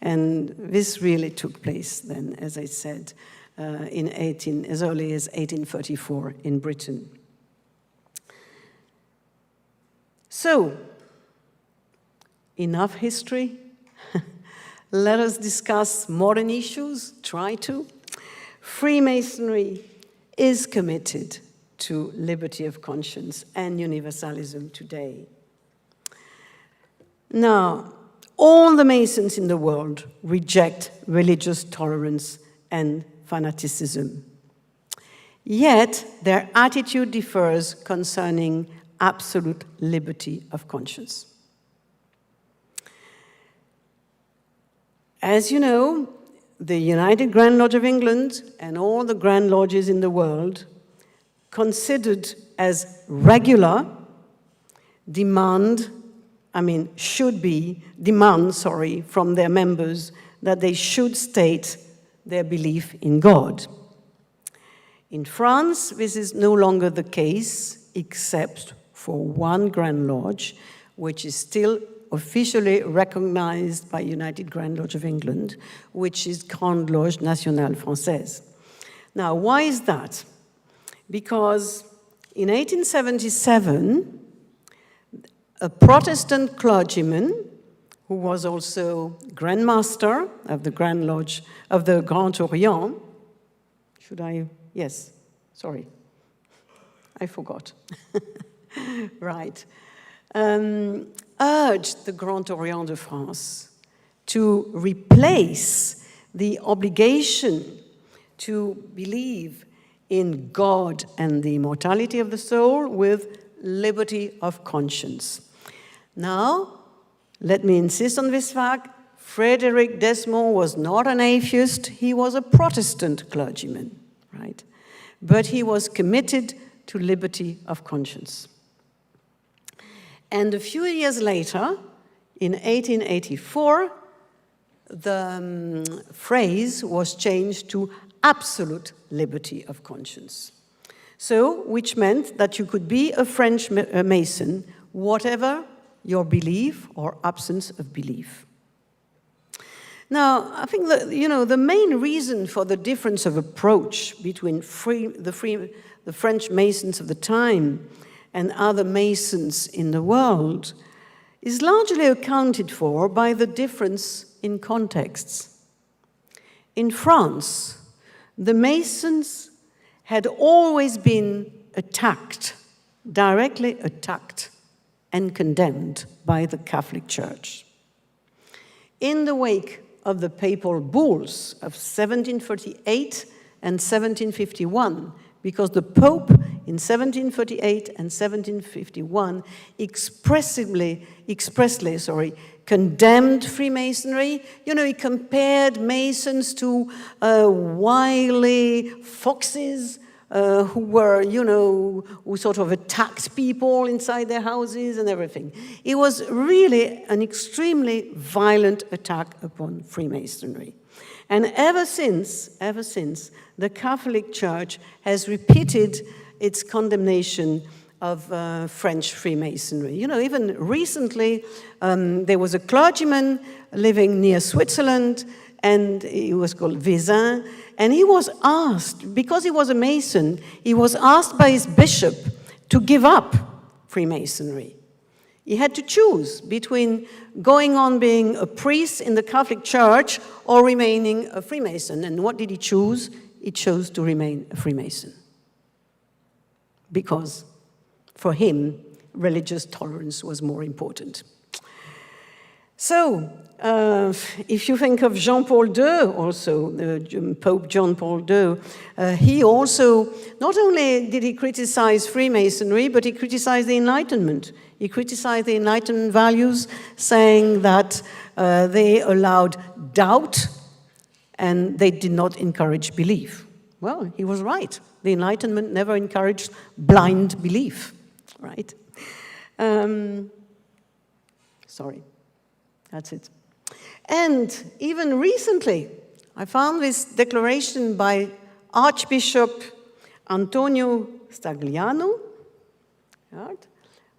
And this really took place then, as I said, as early as 1834 in Britain. So, enough history. Let us discuss modern issues, try to. Freemasonry is committed to liberty of conscience and universalism today. Now, all the Masons in the world reject religious tolerance and fanaticism. Yet, their attitude differs concerning absolute liberty of conscience. As you know, the United Grand Lodge of England and all the Grand Lodges in the world considered as regular demand from their members that they should state their belief in God. In France, this is no longer the case, except for one Grand Lodge, which is still officially recognized by United Grand Lodge of England, which is Grande Loge Nationale Française. Now, why is that? Because in 1877, a Protestant clergyman, who was also Grand Master of the Grand Lodge of the Grand Orient, yes, sorry, I forgot. Right. Urged the Grand Orient de France to replace the obligation to believe in God and the immortality of the soul with liberty of conscience. Now, let me insist on this fact. Frederick Desmond was not an atheist, he was a Protestant clergyman, right? But he was committed to liberty of conscience. And a few years later, in 1884, the phrase was changed to absolute liberty of conscience. So, which meant that you could be a French Mason, whatever your belief or absence of belief. Now, I think that, the main reason for the difference of approach between the French Masons of the time and other Masons in the world is largely accounted for by the difference in contexts. In France, the Masons had always been directly attacked and condemned by the Catholic Church. In the wake of the papal bulls of 1738 and 1751, because the Pope in 1738 and 1751 expressly condemned Freemasonry. He compared Masons to wily foxes who sort of attacked people inside their houses and everything. It was really an extremely violent attack upon Freemasonry. And ever since, the Catholic Church has repeated its condemnation of French Freemasonry. Even recently, there was a clergyman living near Switzerland, and he was called Vezin, and he was asked, because he was a Mason, he was asked by his bishop to give up Freemasonry. He had to choose between going on being a priest in the Catholic Church or remaining a Freemason. And what did he choose? He chose to remain a Freemason. Because for him, religious tolerance was more important. So, if you think of Jean-Paul II also, Pope John Paul II, he also, not only did he criticize Freemasonry, but he criticized the Enlightenment. He criticized the Enlightenment values, saying that they allowed doubt and they did not encourage belief. Well, he was right. The Enlightenment never encouraged blind belief, right? Sorry, that's it. And even recently, I found this declaration by Archbishop Antonio Stagliano, right,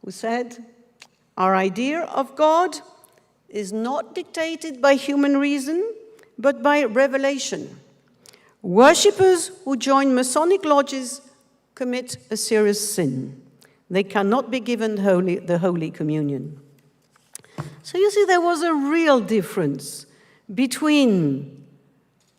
who said, "Our idea of God is not dictated by human reason, but by revelation. Worshippers who join Masonic lodges commit a serious sin. They cannot be given the Holy Communion." So you see, there was a real difference between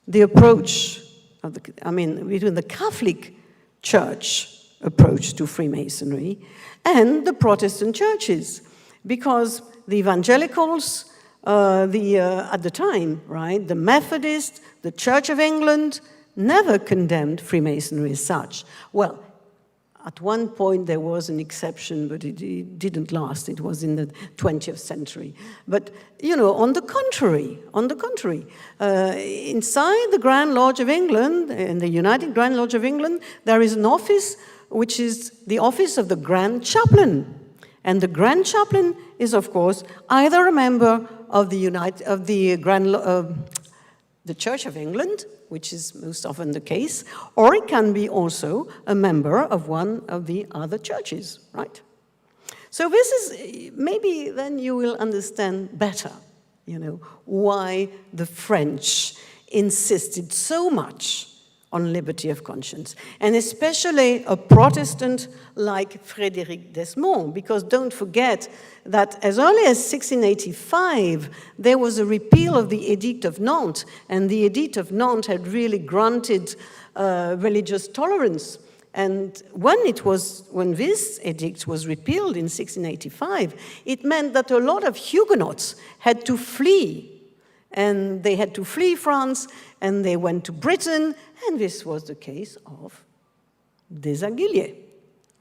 the approach of between the Catholic Church approach to Freemasonry and the Protestant churches, because the evangelicals, at the time, right, the Methodists, the Church of England never condemned Freemasonry as such. Well, at one point there was an exception, but it didn't last. It was in the 20th century. But, you know, on the contrary, inside the Grand Lodge of England, in the United Grand Lodge of England, there is an office which is the office of the Grand Chaplain. And the Grand Chaplain is, of course, either a member of the Church of England, which is most often the case, or it can be also a member of one of the other churches, right? So this is, maybe then you will understand better, you know, why the French insisted so much on liberty of conscience, and especially a Protestant like Frédéric Desmond, because don't forget that as early as 1685, there was a repeal of the Edict of Nantes, and the Edict of Nantes had really granted religious tolerance. And when this edict was repealed in 1685, it meant that a lot of Huguenots had to flee. And they had to flee France, and they went to Britain, and this was the case of Desaguiliers,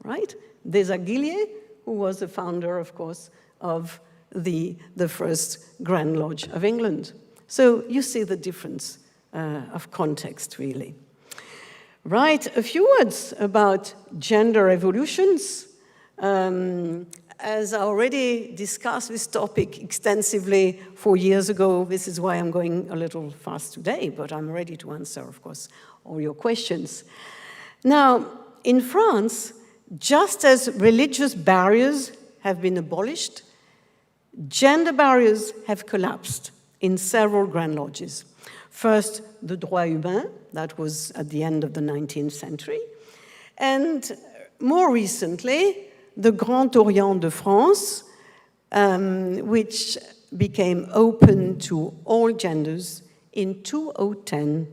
right? Desaguiliers, who was the founder, of course, of the first Grand Lodge of England. So you see the difference of context, really. Right, a few words about gender evolutions. As I already discussed this topic extensively 4 years ago, this is why I'm going a little fast today, but I'm ready to answer, of course, all your questions. Now, in France, just as religious barriers have been abolished, gender barriers have collapsed in several Grand Lodges. First, the droit humain, that was at the end of the 19th century, and more recently, the Grand Orient de France, which became open to all genders in 2010,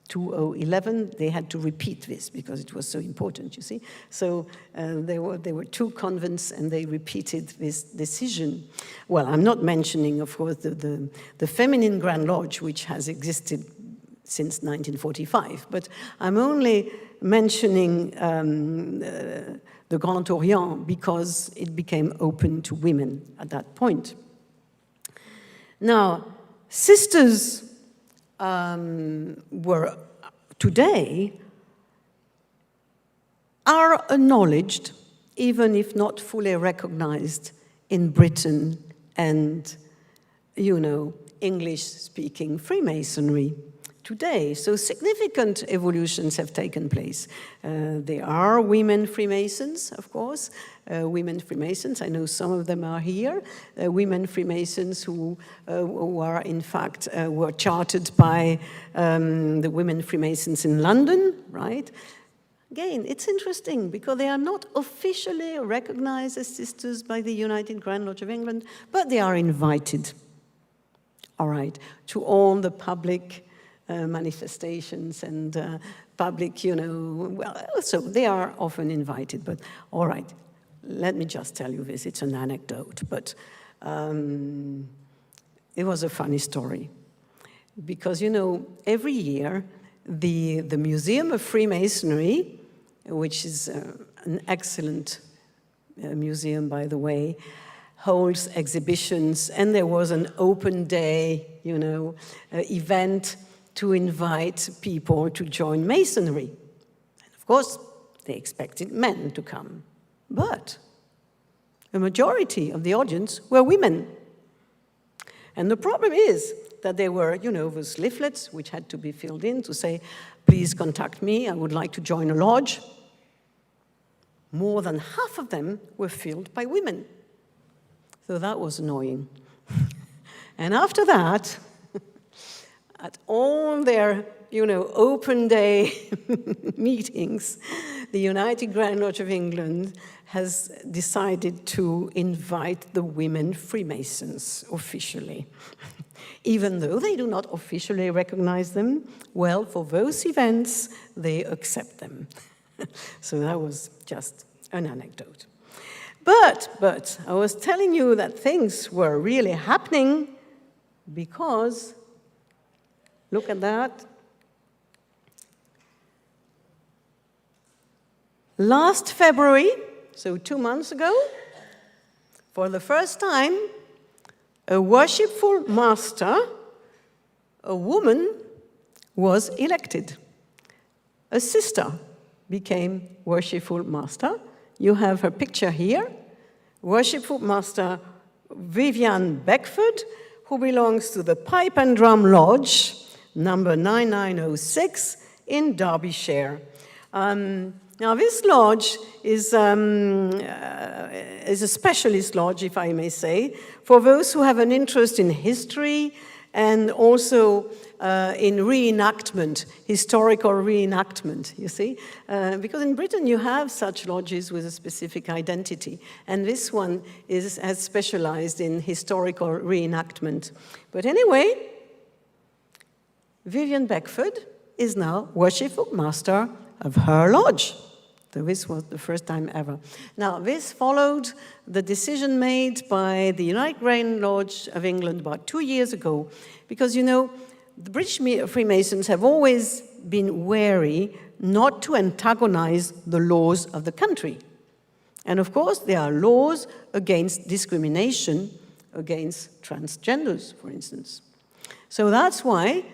2011. They had to repeat this because it was so important, you see. So there were two convents and they repeated this decision. Well, I'm not mentioning, of course, the feminine Grand Lodge, which has existed since 1945, but I'm only mentioning the Grand Orient because it became open to women at that point. Now, sisters today are acknowledged, even if not fully recognized, in Britain and, you know, English-speaking Freemasonry today. So significant evolutions have taken place. There are women Freemasons, of course. Women Freemasons, I know some of them are here. Women Freemasons who are, in fact, were chartered by the Women Freemasons in London, right? Again, it's interesting because they are not officially recognized as sisters by the United Grand Lodge of England, but they are invited, all right, to all the public manifestations and public, you know, well, so they are often invited, but all right, let me just tell you this, it's an anecdote, but it was a funny story. Because, you know, every year, the Museum of Freemasonry, which is an excellent museum, by the way, holds exhibitions, and there was an open day, you know, event to invite people to join Masonry. And of course, they expected men to come, but a majority of the audience were women. And the problem is that there were, you know, those leaflets which had to be filled in to say, please contact me, I would like to join a lodge. More than half of them were filled by women. So that was annoying. And after that, at all their, you know, open day meetings, the United Grand Lodge of England has decided to invite the women Freemasons officially. Even though they do not officially recognize them, well, for those events, they accept them. So that was just an anecdote. But I was telling you that things were really happening because, look at that. Last February, so 2 months ago, for the first time, a worshipful master, a woman, was elected. A sister became worshipful master. You have her picture here. Worshipful master Vivian Beckford, who belongs to the Pipe and Drum Lodge, number 9906 in Derbyshire. Now, this lodge is a specialist lodge, if I may say, for those who have an interest in history and also in reenactment, historical reenactment, you see? Because in Britain you have such lodges with a specific identity, and this one has specialized in historical reenactment. But anyway, Vivian Beckford is now worshipful master of her lodge. So this was the first time ever. Now, this followed the decision made by the United Grand Lodge of England about 2 years ago, because, you know, the British Freemasons have always been wary not to antagonize the laws of the country. And of course, there are laws against discrimination against transgenders, for instance. So that's why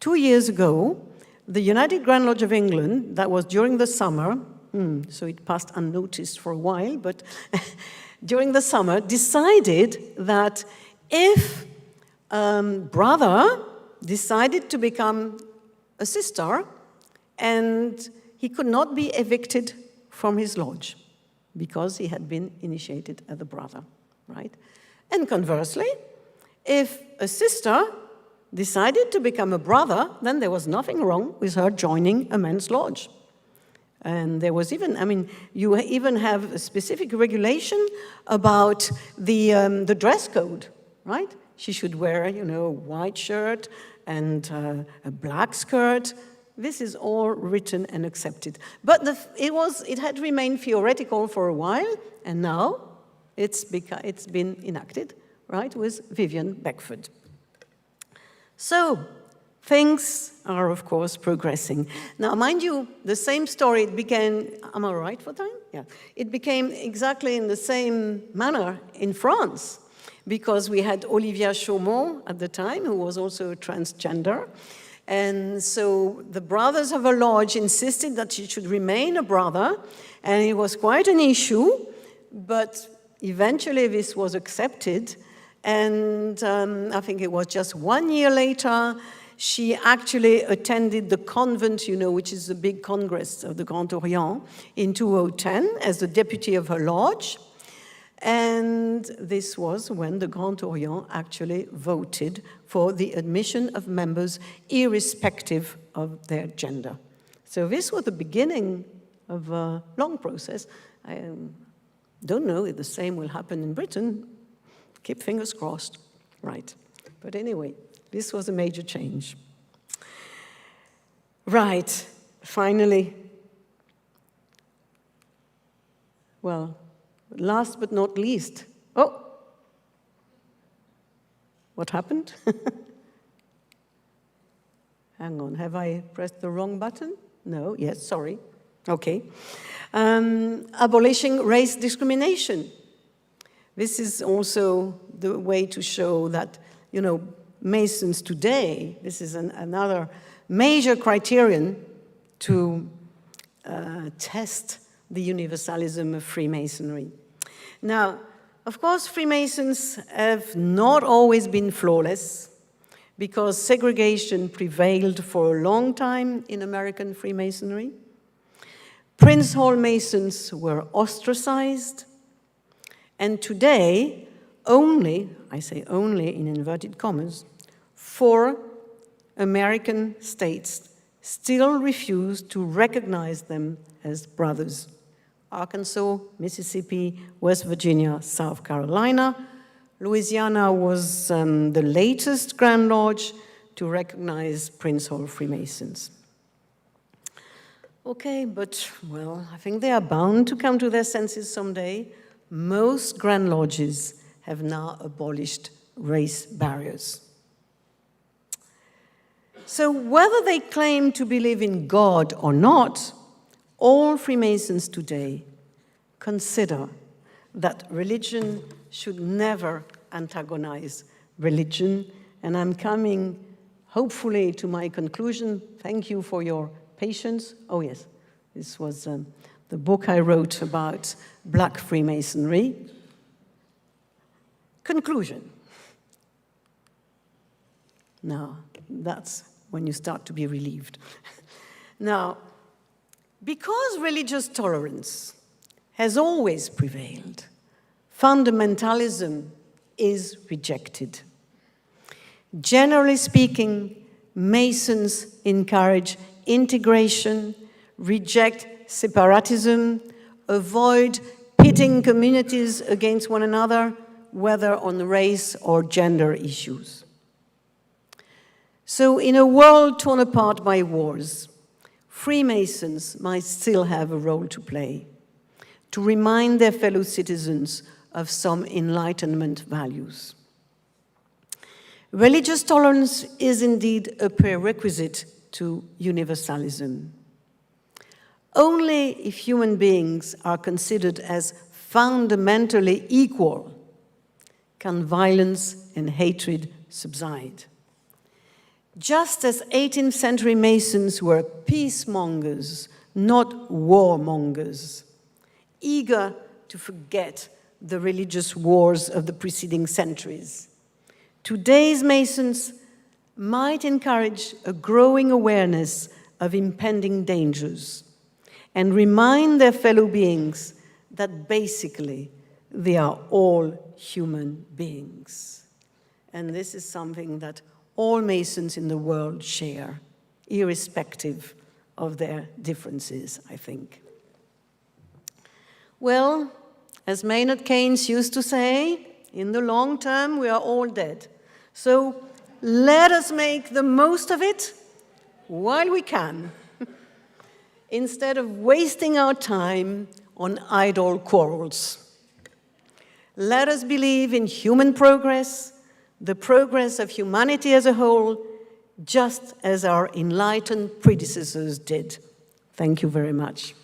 2 years ago, the United Grand Lodge of England, that was during the summer, so it passed unnoticed for a while, but during the summer, decided that if brother decided to become a sister, and he could not be evicted from his lodge because he had been initiated as a brother, right? And conversely, if a sister decided to become a brother, then there was nothing wrong with her joining a men's lodge. And there was even, I mean, you even have a specific regulation about the dress code, right? She should wear, you know, a white shirt and a black skirt. This is all written and accepted. But it had remained theoretical for a while, and now it's been enacted, right, with Vivian Beckford. So things are, of course, progressing. Now, mind you, the same story, it began, am I right for time? Yeah. It became exactly in the same manner in France, because we had Olivia Chaumont at the time, who was also a transgender. And so the brothers of her lodge insisted that she should remain a brother, and it was quite an issue, but eventually this was accepted. And I think it was just 1 year later, she actually attended the convent, you know, which is the big congress of the Grand Orient, in 2010 as the deputy of her lodge. And this was when the Grand Orient actually voted for the admission of members irrespective of their gender. So this was the beginning of a long process. I don't know if the same will happen in Britain. Keep fingers crossed, right? But anyway, this was a major change. Right, finally. Well, Last but not least, oh, what happened? Hang on, have I pressed the wrong button? No, yes, sorry. Okay. Abolishing race discrimination. This is also the way to show that, you know, Masons today, this is another major criterion to test the universalism of Freemasonry. Now, of course, Freemasons have not always been flawless because segregation prevailed for a long time in American Freemasonry. Prince Hall Masons were ostracized, and today, only, I say only in inverted commas, 4 American states still refuse to recognize them as brothers: Arkansas, Mississippi, West Virginia, South Carolina. Louisiana was the latest Grand Lodge to recognize Prince Hall Freemasons. Okay, but, well, I think they are bound to come to their senses someday. Most Grand Lodges have now abolished race barriers. So whether they claim to believe in God or not, all Freemasons today consider that religion should never antagonize religion. And I'm coming, hopefully, to my conclusion. Thank you for your patience. Oh, yes, this was the book I wrote about Black Freemasonry. Conclusion. Now, that's when you start to be relieved. Now, because religious tolerance has always prevailed, fundamentalism is rejected. Generally speaking, Masons encourage integration, reject separatism, avoid pitting communities against one another, whether on race or gender issues. So in a world torn apart by wars, Freemasons might still have a role to play, to remind their fellow citizens of some Enlightenment values. Religious tolerance is indeed a prerequisite to universalism. Only if human beings are considered as fundamentally equal can violence and hatred subside. Just as 18th century Masons were peacemongers, not warmongers, eager to forget the religious wars of the preceding centuries, today's Masons might encourage a growing awareness of impending dangers and remind their fellow beings that basically they are all human beings. And this is something that all Masons in the world share, irrespective of their differences, I think. Well, as Maynard Keynes used to say, in the long term, we are all dead. So let us make the most of it while we can, instead of wasting our time on idle quarrels. Let us believe in human progress, the progress of humanity as a whole, just as our enlightened predecessors did. Thank you very much.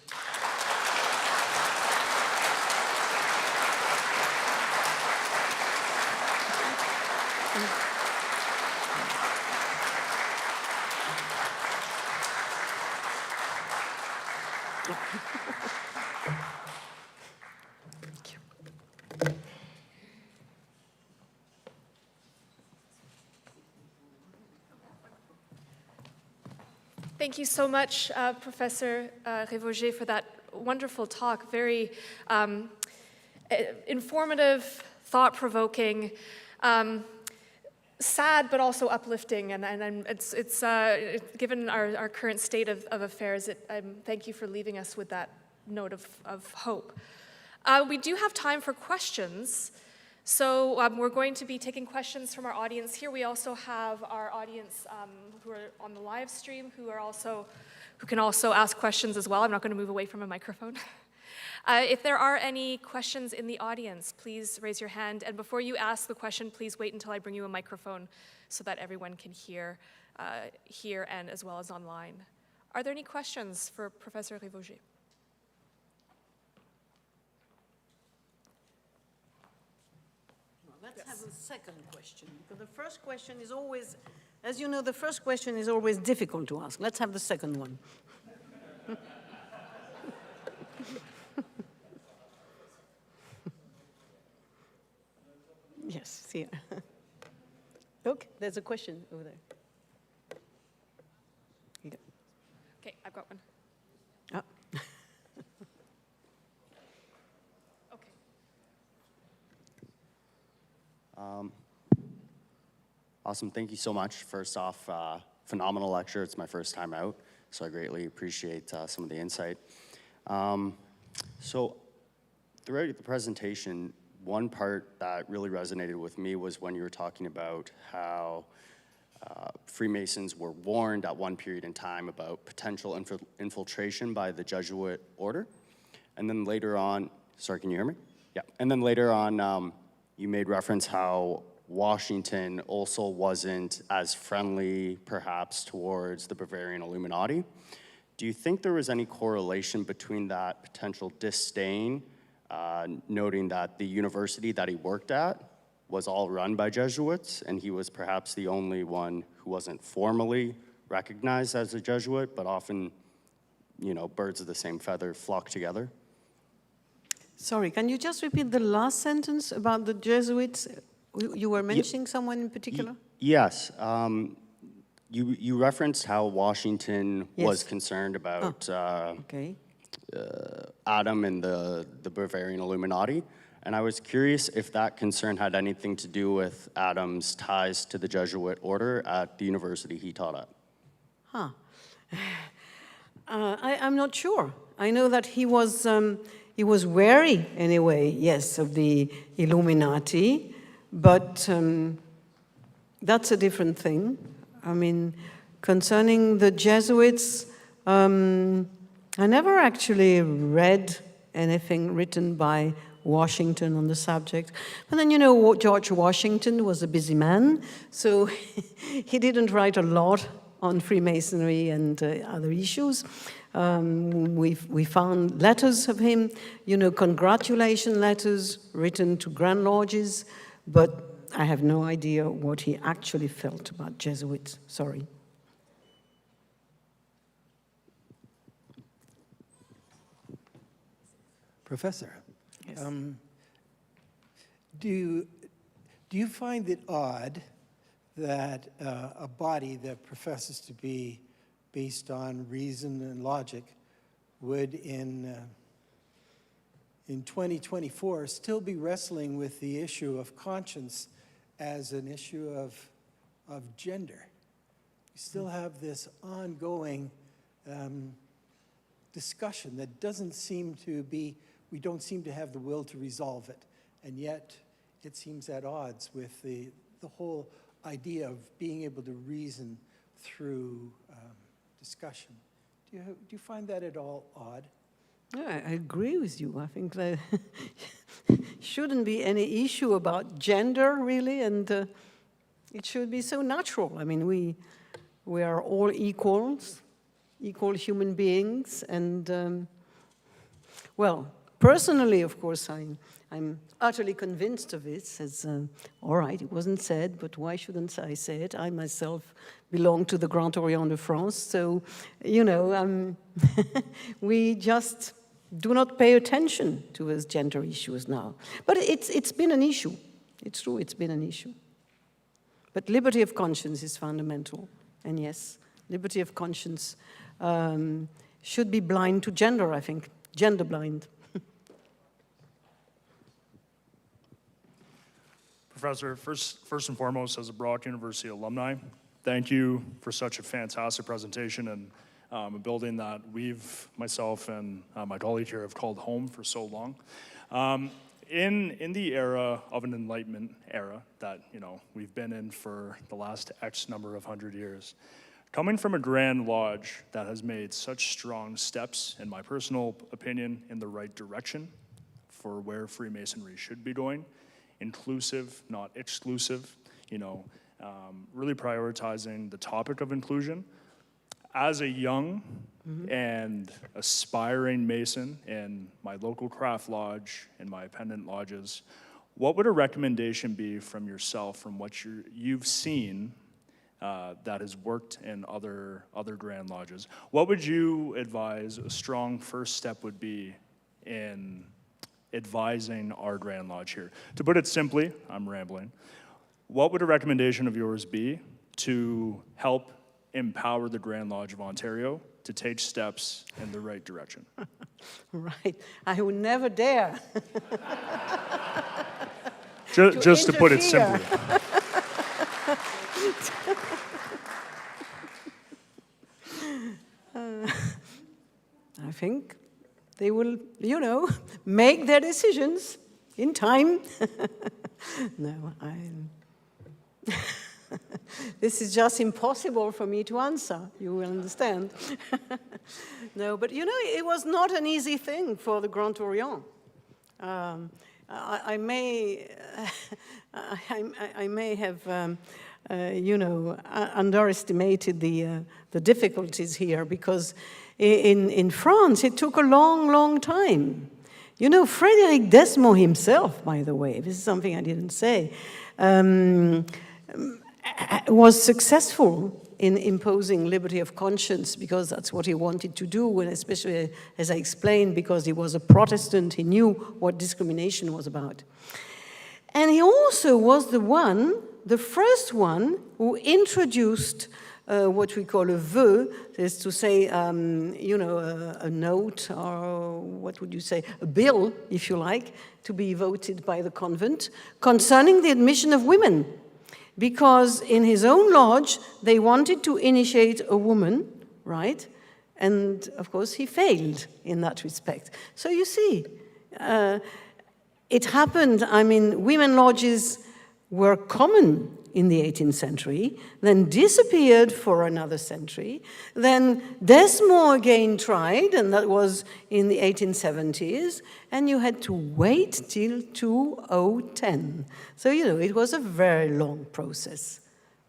Thank you so much, Professor Révauger, for that wonderful talk. Very informative, thought-provoking, sad but also uplifting. And it's given our current state of affairs, thank you for leaving us with that note of hope. We do have time for questions. So we're going to be taking questions from our audience here. We also have our audience who are on the live stream who can also ask questions as well. I'm not going to move away from a microphone. If there are any questions in the audience, please raise your hand. And before you ask the question, please wait until I bring you a microphone so that everyone can hear here and as well as online. Are there any questions for Professor Révauger? Let's have a second question, because the first question is always, as you know, the first question is always difficult to ask. Let's have the second one. Yes, here. Look, there's a question over there. Okay, I've got one. Ah. Okay. Awesome, thank you so much. First off, phenomenal lecture. It's my first time out, so I greatly appreciate some of the insight. So throughout the presentation, one part that really resonated with me was when you were talking about how Freemasons were warned at one period in time about potential infiltration by the Jesuit order. And then later on, sorry, can you hear me? Yeah. And then later on, you made reference how Washington also wasn't as friendly, perhaps, towards the Bavarian Illuminati. Do you think there was any correlation between that potential disdain, noting that the university that he worked at was all run by Jesuits, and he was perhaps the only one who wasn't formally recognized as a Jesuit, but often, you know, birds of the same feather flock together? Sorry, can you just repeat the last sentence about the Jesuits? You were mentioning someone in particular? Yes. You referenced how Washington was Yes. concerned about Okay. Adam and the Bavarian Illuminati. And I was curious if that concern had anything to do with Adam's ties to the Jesuit order at the university he taught at. Huh. I'm not sure. I know that he was wary, anyway, yes, of the Illuminati, but that's a different thing. I mean, concerning the Jesuits, I never actually read anything written by Washington on the subject. But then, you know, George Washington was a busy man, so he didn't write a lot on Freemasonry and other issues. We found letters of him, you know, congratulation letters written to Grand Lodges, but I have no idea what he actually felt about Jesuits. Sorry. Professor, Yes. do you find it odd that a body that professes to be based on reason and logic would in 2024 still be wrestling with the issue of conscience as an issue of gender? You still have this ongoing discussion that doesn't seem to be, we don't seem to have the will to resolve it, and yet it seems at odds with the whole idea of being able to reason through discussion. Do you find that at all odd? Yeah, I agree with you. I think there shouldn't be any issue about gender, really, and it should be so natural. I mean, we are all equals, equal human beings, and well, personally, of course, I'm utterly convinced of it. As all right, it wasn't said, but why shouldn't I say it? I myself belong to the Grand Orient de France, so you know, we just do not pay attention to those gender issues now. But it's been an issue. It's true, it's been an issue. But liberty of conscience is fundamental, and yes, liberty of conscience should be blind to gender. I think gender blind. Professor, first and foremost, as a Brock University alumni, thank you for such a fantastic presentation and a building that myself and my colleague here have called home for so long. In the era of an Enlightenment era that, you know, we've been in for the last X number of 100 years, Coming from a Grand Lodge that has made such strong steps, in my personal opinion, in the right direction for where Freemasonry should be going, inclusive, not exclusive, really prioritizing the topic of inclusion. As a young and aspiring Mason in my local craft lodge and my pendant lodges, what would a recommendation be from yourself, from what you've seen that has worked in other Grand Lodges? What would you advise a strong first step would be in advising our Grand Lodge here? To put it simply, I'm rambling, what would a recommendation of yours be to help empower the Grand Lodge of Ontario to take steps in the right direction? Right. I would never dare. Just to put it interfere. simply. I think they will, make their decisions in time. No, this is just impossible for me to answer, you will understand. No, but it was not an easy thing for the Grand Orient. I may have, underestimated the difficulties here, because in France it took a long, long time. Frédéric Desmond himself, by the way, this is something I didn't say, was successful in imposing liberty of conscience, because that's what he wanted to do, and especially, as I explained, because he was a Protestant, he knew what discrimination was about. And he also was the first one who introduced what we call a vœu, is to say, a note, or what would you say, a bill, if you like, to be voted by the convent, concerning the admission of women. Because in his own lodge, they wanted to initiate a woman, right? And of course, he failed in that respect. So you see, it happened, women lodges were common in the 18th century, then disappeared for another century, then Desmond again tried, and that was in the 1870s, and you had to wait till 2010. So, it was a very long process.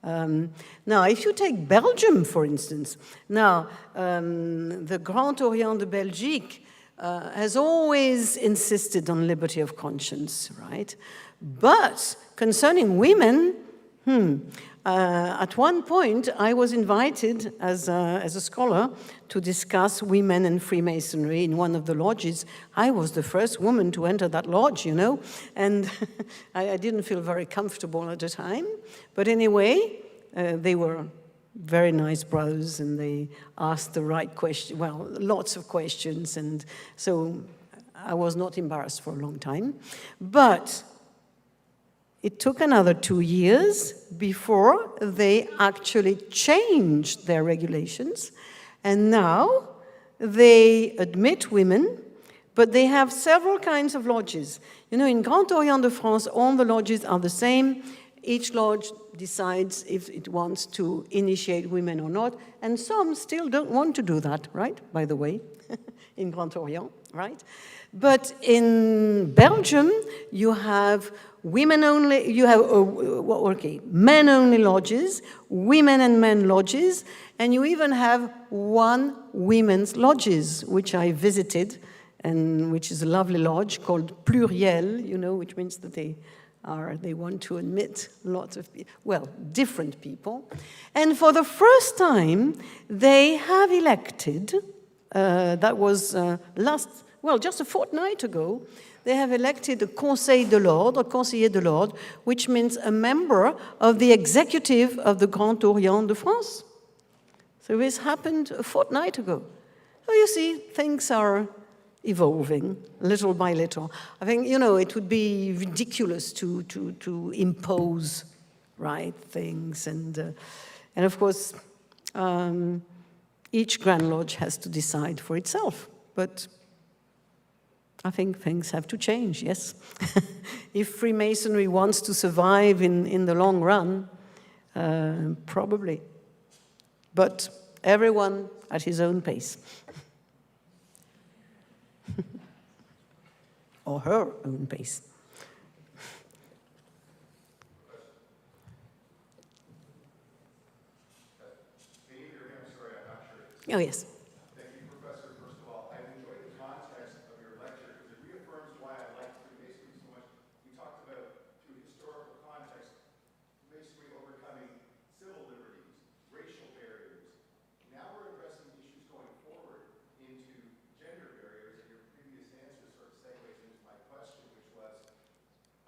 Now, if you take Belgium, for instance, the Grand Orient de Belgique has always insisted on liberty of conscience, right? But concerning women, at one point, I was invited as a scholar to discuss women and Freemasonry in one of the lodges. I was the first woman to enter that lodge, and I didn't feel very comfortable at the time. But anyway, they were very nice brothers, and they asked the right question, lots of questions, and so I was not embarrassed for a long time. But it took another 2 years before they actually changed their regulations, and now they admit women, but they have several kinds of lodges. In Grand Orient de France, all the lodges are the same. Each lodge decides if it wants to initiate women or not, and some still don't want to do that, right, by the way, in Grand Orient, right? But in Belgium, you have women only, you have, men only lodges, women and men lodges, and you even have one women's lodges, which I visited, and which is a lovely lodge called Pluriel, which means that they want to admit lots of people, different people. And for the first time, they have elected, that was just a fortnight ago, they have elected a Conseil de l'Ordre, a Conseiller de l'Ordre, which means a member of the executive of the Grand Orient de France. So this happened a fortnight ago. So you see, things are evolving little by little. I think, it would be ridiculous to impose, right, things. And of course, each Grand Lodge has to decide for itself. But I think things have to change, yes. If Freemasonry wants to survive in the long run, probably. but everyone at his own pace. Or her own pace. Oh, yes. Thank you, Professor. First of all, I've enjoyed the context of your lecture because it reaffirms why I like Freemasonry so much. You talked about, through historical context, Masonry overcoming civil liberties, racial barriers. Now we're addressing issues going forward into gender barriers, and your previous answer sort of segues into my question, which was,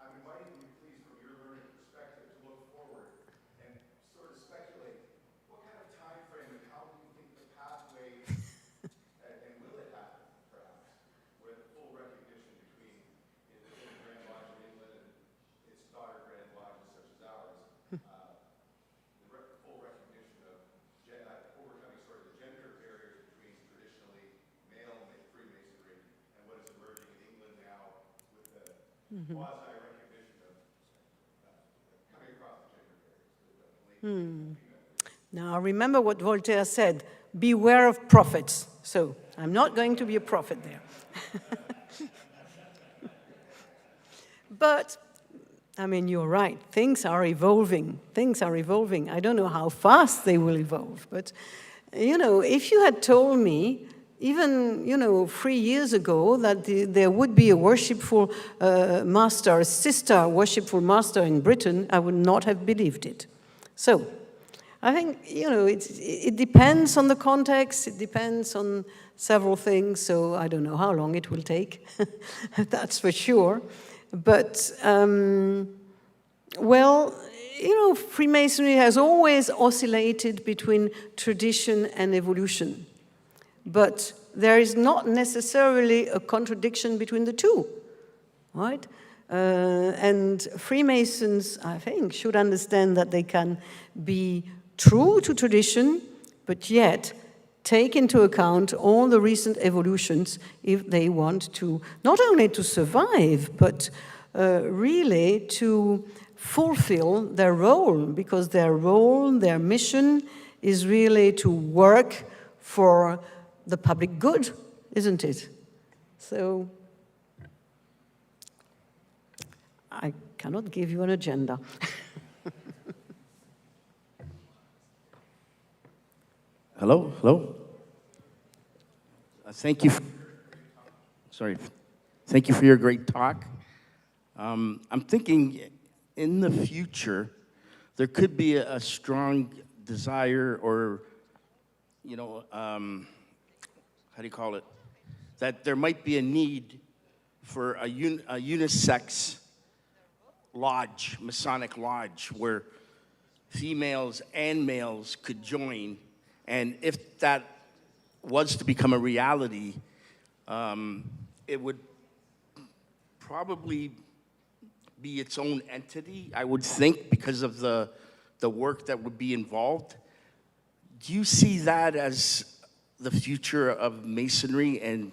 I'm inviting you, please, from your learning perspective, to look forward and sort of speculate what kind of time frame and how do you think the pathway, and will it happen, perhaps, where the full recognition between the Grand Lodge of England and its daughter Grand Lodges such as ours, full recognition of overcoming sort of the gender barriers between traditionally male Freemasonry and what is emerging in England now with the quasi-recognition of coming across the gender barriers. Now, remember what Voltaire said, beware of prophets. So, I'm not going to be a prophet there. But, I mean, you're right. Things are evolving. Things are evolving. I don't know how fast they will evolve. But, you know, if you had told me, even, you know, 3 years ago, that there would be a worshipful master, a sister worshipful master in Britain, I would not have believed it. So, I think, you know, it depends on the context, it depends on several things, so I don't know how long it will take, that's for sure. But, well, you know, Freemasonry has always oscillated between tradition and evolution. But there is not necessarily a contradiction between the two, right? And Freemasons, I think, should understand that they can be true to tradition, but yet take into account all the recent evolutions if they want to, not only to survive, but really to fulfill their role, because their role, their mission is really to work for the public good, isn't it? So, I cannot give you an agenda. Hello, hello. Thank you. Thank you for your great talk. I'm thinking in the future, there could be a strong desire or, you know, how do you call it? That there might be a need for a unisex lodge, Masonic lodge, where females and males could join. And if that was to become a reality, it would probably be its own entity, I would think, because of the work that would be involved. Do you see that as the future of Masonry and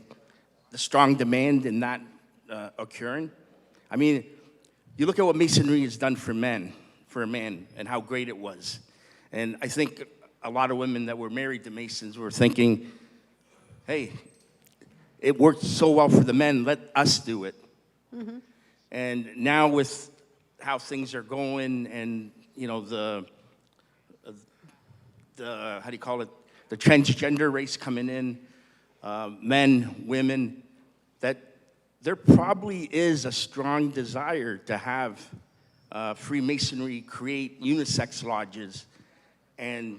the strong demand in that occurring? I mean, you look at what Masonry has done for men, for a man, and how great it was. And I think a lot of women that were married to Masons were thinking, hey, it worked so well for the men, let us do it. Mm-hmm. And now with how things are going and, you know, the how do you call it, the transgender race coming in, men, women, that there probably is a strong desire to have Freemasonry create unisex lodges and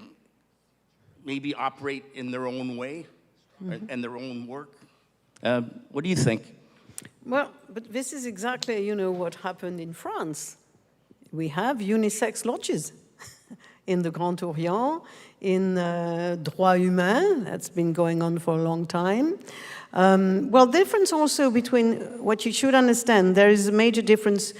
maybe operate in their own way and their own work. What do you think? Well, but this is exactly, you know, what happened in France. We have unisex lodges in the Grand Orient, in Droit Humain, that's been going on for a long time. Well, difference also between what you should understand, there is a major difference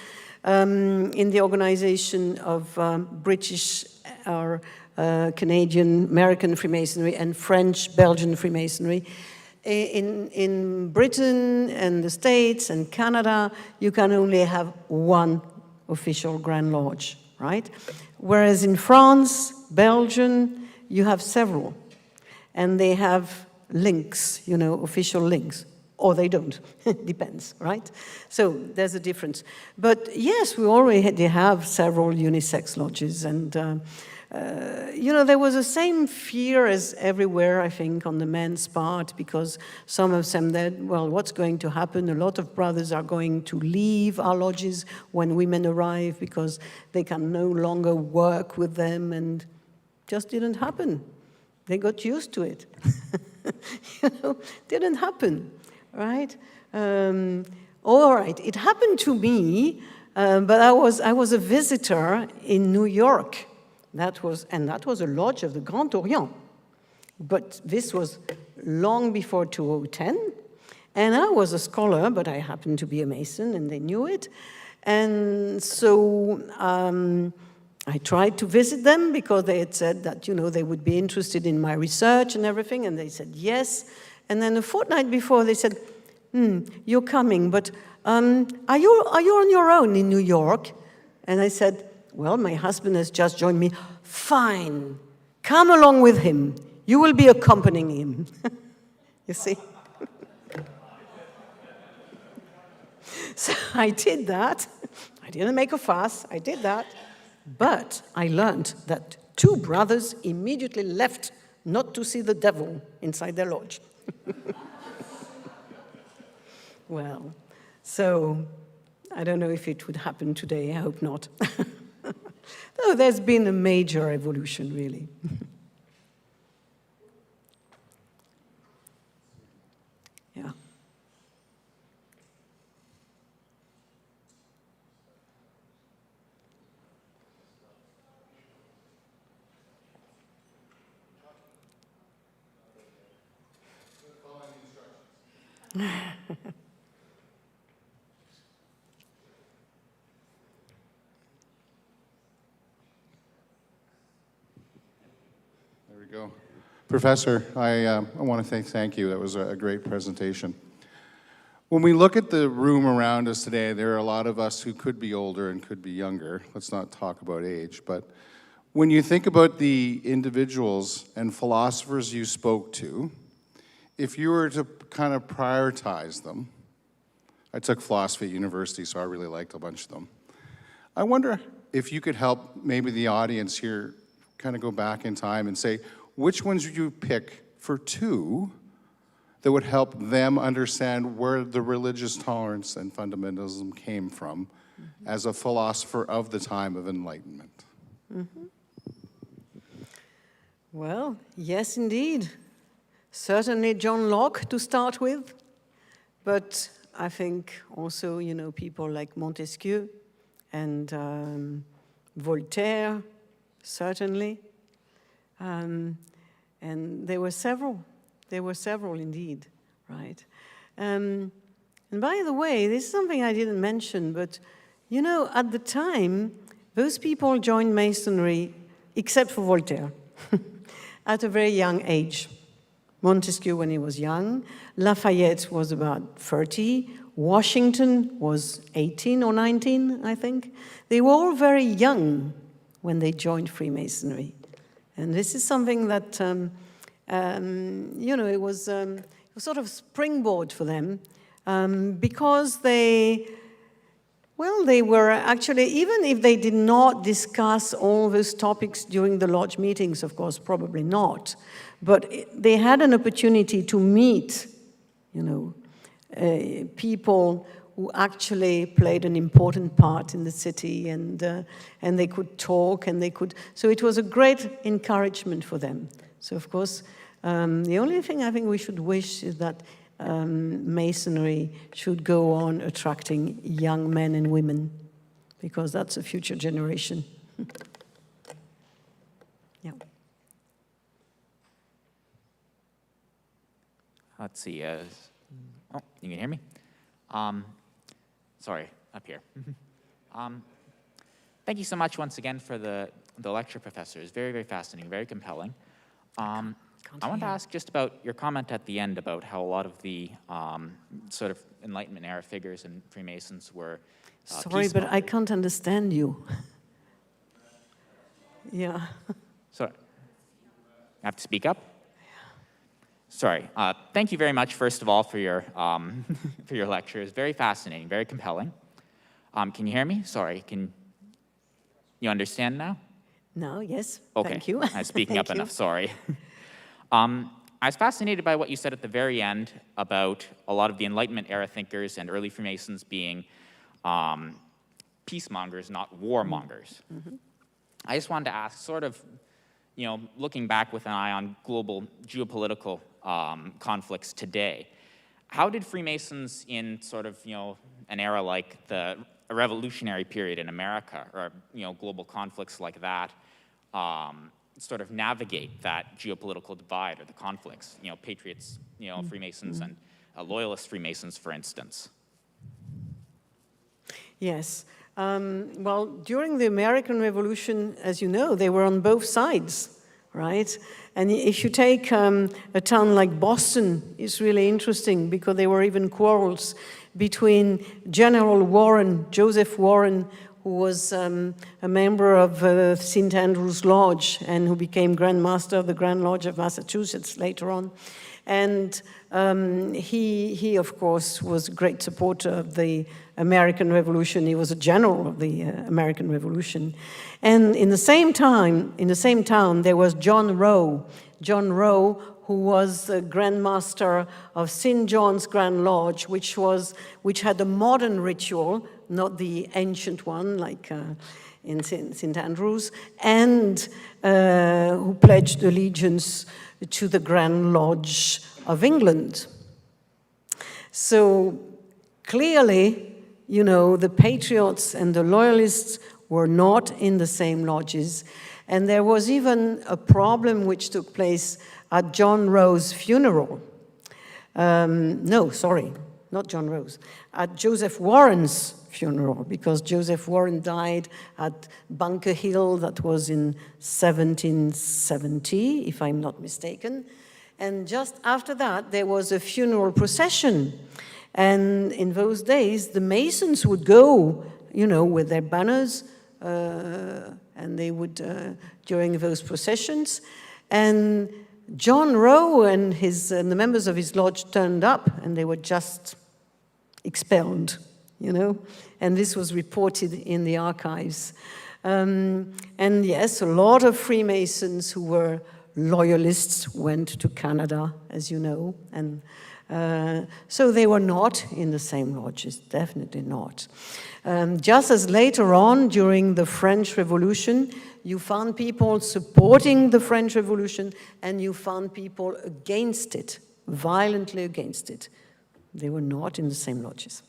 in the organization of British or Canadian, American Freemasonry and French, Belgian Freemasonry. In Britain and the States and Canada, you can only have one official Grand Lodge, right? Whereas in France, Belgium, you have several. And they have links, you know, official links. Or they don't, depends, right? So there's a difference. But yes, we already have several unisex lodges, and you know, there was the same fear as everywhere, I think, on the men's part, because some of them said, well, what's going to happen? A lot of brothers are going to leave our lodges when women arrive because they can no longer work with them, and just didn't happen. They got used to it. You know, didn't happen. Right? All right, it happened to me, but I was a visitor in New York. That was a lodge of the Grand Orient. But this was long before 2010, and I was a scholar, but I happened to be a Mason, and they knew it. And so I tried to visit them because they had said that, you know, they would be interested in my research and everything, and they said yes. And then a fortnight before, they said, you're coming, but are you on your own in New York? And I said, well, my husband has just joined me. Fine, come along with him. You will be accompanying him. You see? So I did that. I didn't make a fuss. I did that. But I learned that 2 brothers immediately left not to see the devil inside their lodge. Well, so I don't know if it would happen today. I hope not. No, there's been a major evolution, really. Yeah. There we go. Professor, I want to thank you. That was a great presentation. When we look at the room around us today, there are a lot of us who could be older and could be younger. Let's not talk about age, but when you think about the individuals and philosophers you spoke to, if you were to kind of prioritize them, I took philosophy at university, so I really liked a bunch of them. I wonder if you could help maybe the audience here kind of go back in time and say, which ones would you pick for 2 that would help them understand where the religious tolerance and fundamentalism came from as a philosopher of the time of Enlightenment? Well, yes, indeed. Certainly John Locke to start with, but I think also, you know, people like Montesquieu and Voltaire, certainly. And there were several indeed, right? And by the way, this is something I didn't mention, but you know, at the time, those people joined Masonry, except for Voltaire, at a very young age. Montesquieu when he was young, Lafayette was about 30, Washington was 18 or 19, I think. They were all very young when they joined Freemasonry. And this is something that, you know, it was sort of springboard for them because they were actually, even if they did not discuss all those topics during the lodge meetings, of course, probably not, but they had an opportunity to meet, you know, people who actually played an important part in the city, and they could talk, and they could, so it was a great encouragement for them. So of course, the only thing I think we should wish is that Masonry should go on attracting young men and women, because that's a future generation. Yeah. Let's see. Oh, you can hear me? Sorry, up here. Thank you so much once again for the lecture, Professor. It's very, very fascinating, very compelling. I want to ask just about your comment at the end about how a lot of the sort of Enlightenment era figures and Freemasons were Sorry, peaceful. but I can't understand you. Yeah. Sorry. I have to speak up? Sorry. Thank you very much, first of all, for your, for your lecture. It's very fascinating, very compelling. Can you hear me? Sorry. Can you understand now? No, yes, Okay. thank you. I was speaking up Thank you. enough, sorry. I was fascinated by what you said at the very end about a lot of the Enlightenment era thinkers and early Freemasons being peacemongers, not warmongers. I just wanted to ask, sort of, you know, looking back with an eye on global geopolitical conflicts today, how did Freemasons in sort of, you know, an era like the revolutionary period in America, or, you know, global conflicts like that, sort of navigate that geopolitical divide or the conflicts, you know, patriots, you know, Freemasons and loyalist Freemasons, for instance? Yes. Well, during the American Revolution, as you know, they were on both sides, right? And if you take a town like Boston, it's really interesting because there were even quarrels between General Warren, Joseph Warren, who was a member of St. Andrew's Lodge and who became Grand Master of the Grand Lodge of Massachusetts later on. And he, of course, was a great supporter of the American Revolution. He was a general of the American Revolution. And in the same time, in the same town, there was John Rowe. John Rowe, who was the Grand Master of St. John's Grand Lodge, which had a modern ritual, not the ancient one like in St. Andrews, and who pledged allegiance to the Grand Lodge of England. So clearly, you know, the patriots and the loyalists were not in the same lodges. And there was even a problem which took place at John Rowe's funeral. No, sorry, not John Rowe's, at Joseph Warren's funeral, because Joseph Warren died at Bunker Hill, that was in 1770, if I'm not mistaken. And just after that, there was a funeral procession. And in those days, the Masons would go, you know, with their banners, and they would, during those processions. And John Rowe and the members of his lodge turned up, and they were just expelled, you know. And this was reported in the archives. And yes, a lot of Freemasons who were loyalists went to Canada, as you know, and so they were not in the same lodges, definitely not. Just as later on, during the French Revolution, you found people supporting the French Revolution and you found people against it, violently against it. They were not in the same lodges.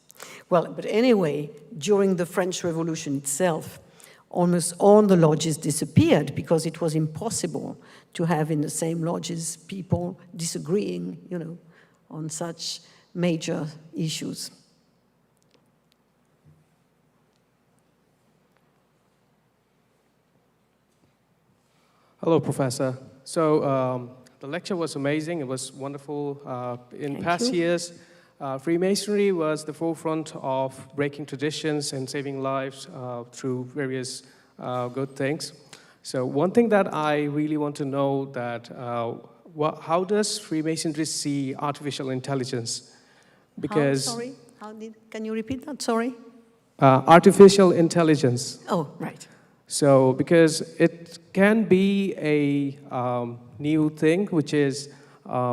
Well, but anyway, during the French Revolution itself, almost all the lodges disappeared because it was impossible to have in the same lodges people disagreeing, you know, on such major issues. Hello, Professor. So the lecture was amazing. It was wonderful. In past years, Freemasonry was the forefront of breaking traditions and saving lives through various good things. So one thing that I really want to know that how does Freemasonry see artificial intelligence? Because sorry, can you repeat that? Sorry. Artificial intelligence. Oh, right. So because it can be a new thing, which is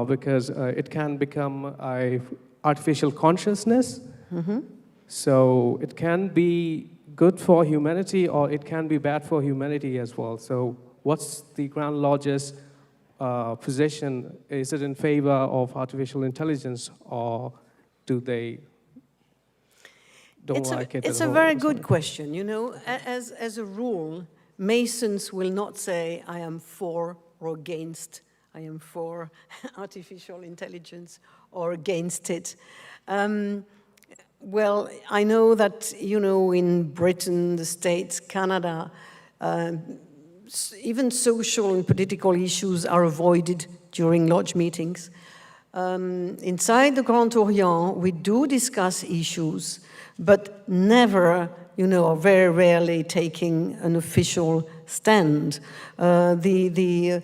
because it can become a artificial consciousness. Mm-hmm. So it can be good for humanity or it can be bad for humanity as well. So what's the Grand Lodge's position? Is it in favor of artificial intelligence or do they don't like it? It's a very good question. You know, as a rule, Masons will not say, I am for or against, I am for artificial intelligence or against it. Well, I know that, you know, in Britain, the States, Canada, even social and political issues are avoided during lodge meetings. Inside the Grand Orient, we do discuss issues but never, you know, or very rarely taking an official stand. But there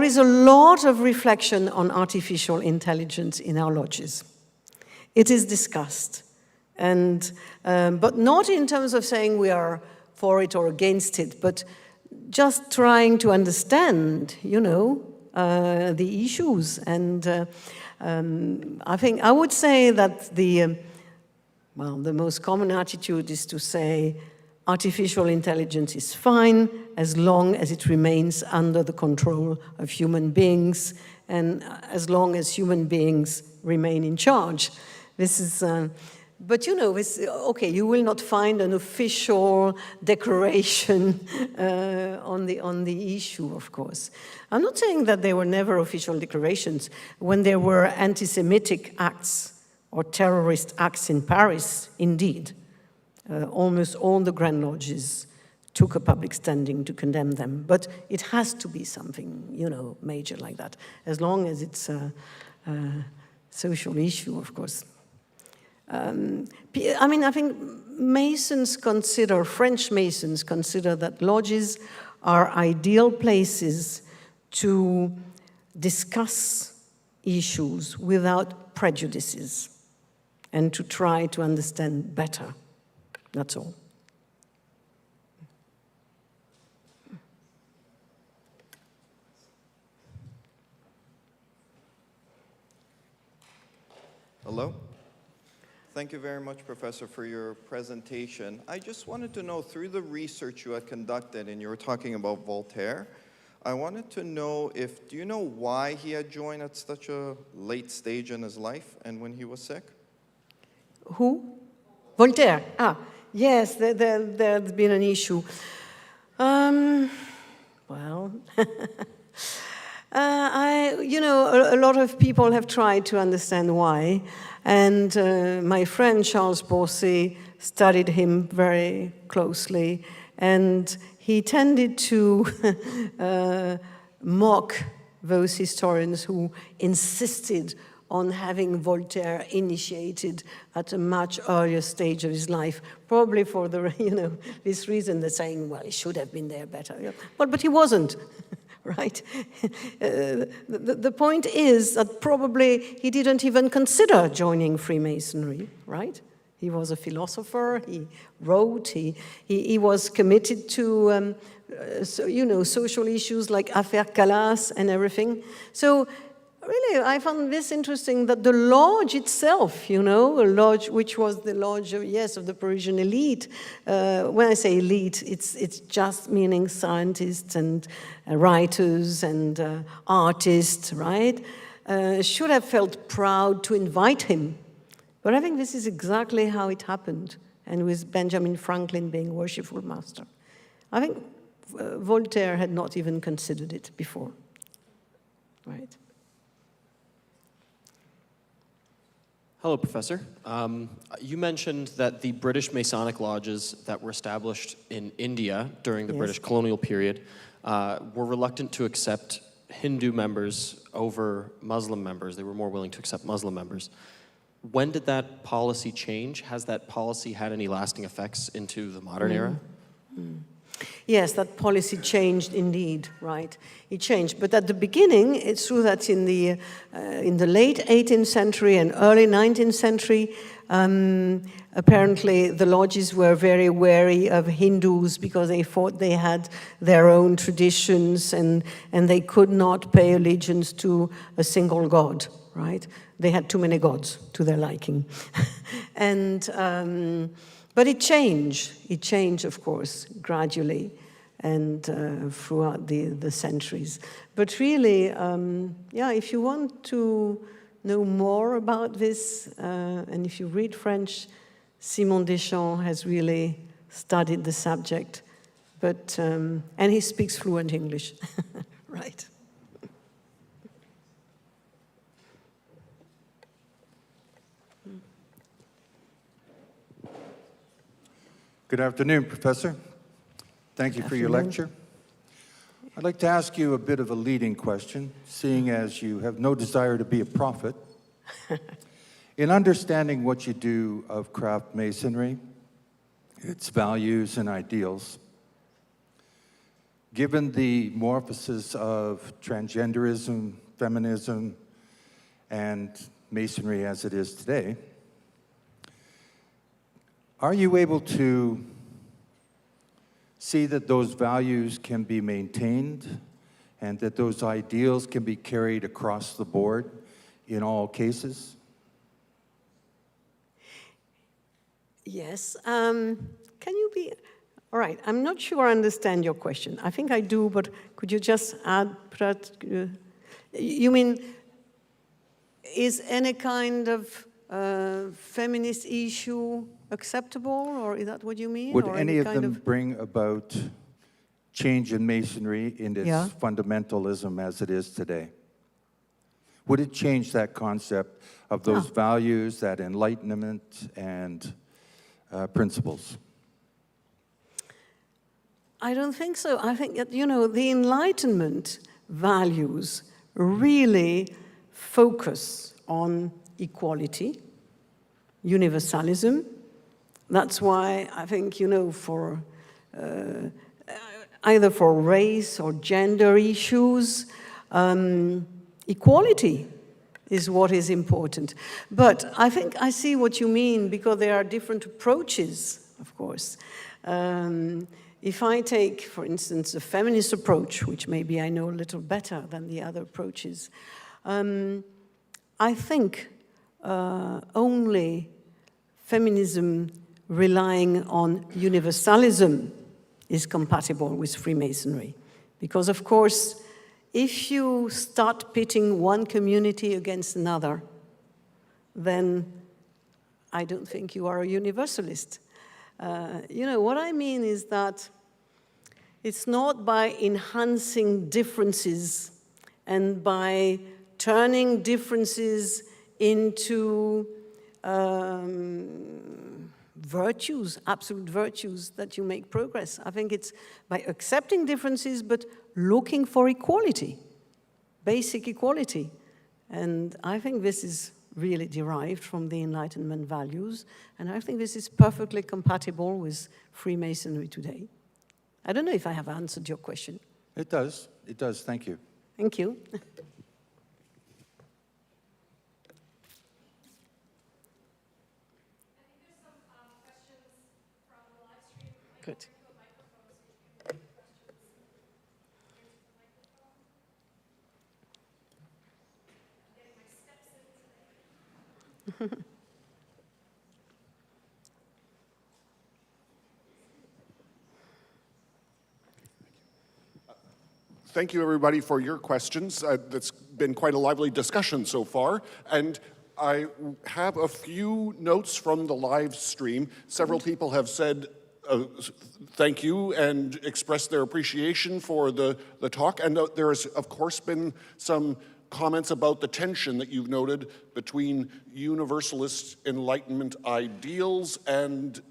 is a lot of reflection on artificial intelligence in our lodges. It is discussed, and but not in terms of saying we are for it or against it, but just trying to understand, you know, the issues. And I would say that the most common attitude is to say artificial intelligence is fine as long as it remains under the control of human beings and as long as human beings remain in charge. This is, but you know, okay, you will not find an official declaration on the issue, of course. I'm not saying that there were never official declarations. When there were anti-Semitic acts or terrorist acts in Paris, indeed, almost all the Grand Lodges took a public standing to condemn them. But it has to be something, you know, major like that, as long as it's a social issue, of course. I mean, I think French Masons consider that lodges are ideal places to discuss issues without prejudices and to try to understand better. That's all. Hello. Thank you very much, Professor, for your presentation. I just wanted to know, through the research you had conducted, and you were talking about Voltaire, I wanted to know do you know why he had joined at such a late stage in his life and when he was sick? Who? Voltaire. Ah, yes, there's been an issue. Well, you know, a lot of people have tried to understand why, and my friend Charles Bourset studied him very closely, and he tended to mock those historians who insisted on having Voltaire initiated at a much earlier stage of his life, probably for the, you know, this reason they're saying, well, he should have been there better. Well, but he wasn't. Right? The point is that probably he didn't even consider joining Freemasonry, right? He was a philosopher, he wrote, he was committed to, you know, social issues like Affaire Calas and everything. So really, I found this interesting that the lodge itself, you know, a lodge which was the lodge, of the Parisian elite. When I say elite, it's just meaning scientists and writers and artists, right? Should have felt proud to invite him. But I think this is exactly how it happened, and with Benjamin Franklin being worshipful master. I think Voltaire had not even considered it before, right? Hello, Professor. You mentioned that the British Masonic lodges that were established in India during the British colonial period were reluctant to accept Hindu members over Muslim members. They were more willing to accept Muslim members. When did that policy change? Has that policy had any lasting effects into the modern era? Yes, that policy changed indeed, right? It changed. But at the beginning, it's true that in the late 18th century and early 19th century, apparently the lodges were very wary of Hindus because they thought they had their own traditions and they could not pay allegiance to a single god, right? They had too many gods to their liking. But it changed, of course, gradually and throughout the centuries. But really, if you want to know more about this, and if you read French, Simon Deschamps has really studied the subject, but and he speaks fluent English, right? Good afternoon, Professor. Thank you for your lecture. I'd like to ask you a bit of a leading question, seeing as you have no desire to be a prophet. In understanding what you do of craft masonry, its values and ideals, given the morphosis of transgenderism, feminism, and masonry as it is today, are you able to see that those values can be maintained and that those ideals can be carried across the board in all cases? Yes. Can you be... All right, I'm not sure I understand your question. I think I do, but could you just add... you mean, is any kind of feminist issue acceptable, or is that what you mean? Would or any of kind them bring about change in masonry in its fundamentalism as it is today? Would it change that concept of those values, that enlightenment and principles? I don't think so. I think that, you know, the Enlightenment values really focus on equality, universalism. That's why I think, you know, for either for race or gender issues, equality is what is important. But I think I see what you mean, because there are different approaches, of course. If I take, for instance, a feminist approach, which maybe I know a little better than the other approaches, I think only feminism relying on universalism is compatible with Freemasonry. Because, of course, if you start pitting one community against another, then I don't think you are a universalist. You know, what I mean is that it's not by enhancing differences and by turning differences into virtues, absolute virtues, that you make progress. I think it's by accepting differences, but looking for equality, basic equality. And I think this is really derived from the Enlightenment values, and I think this is perfectly compatible with Freemasonry today. I don't know if I have answered your question. It does. It does. Thank you. Thank you. Good. Thank you, everybody, for your questions. That's been quite a lively discussion so far. And I have a few notes from the live stream. Several people have said thank you and expressed their appreciation for the talk. And there has, of course, been some comments about the tension that you've noted between Universalist Enlightenment ideals and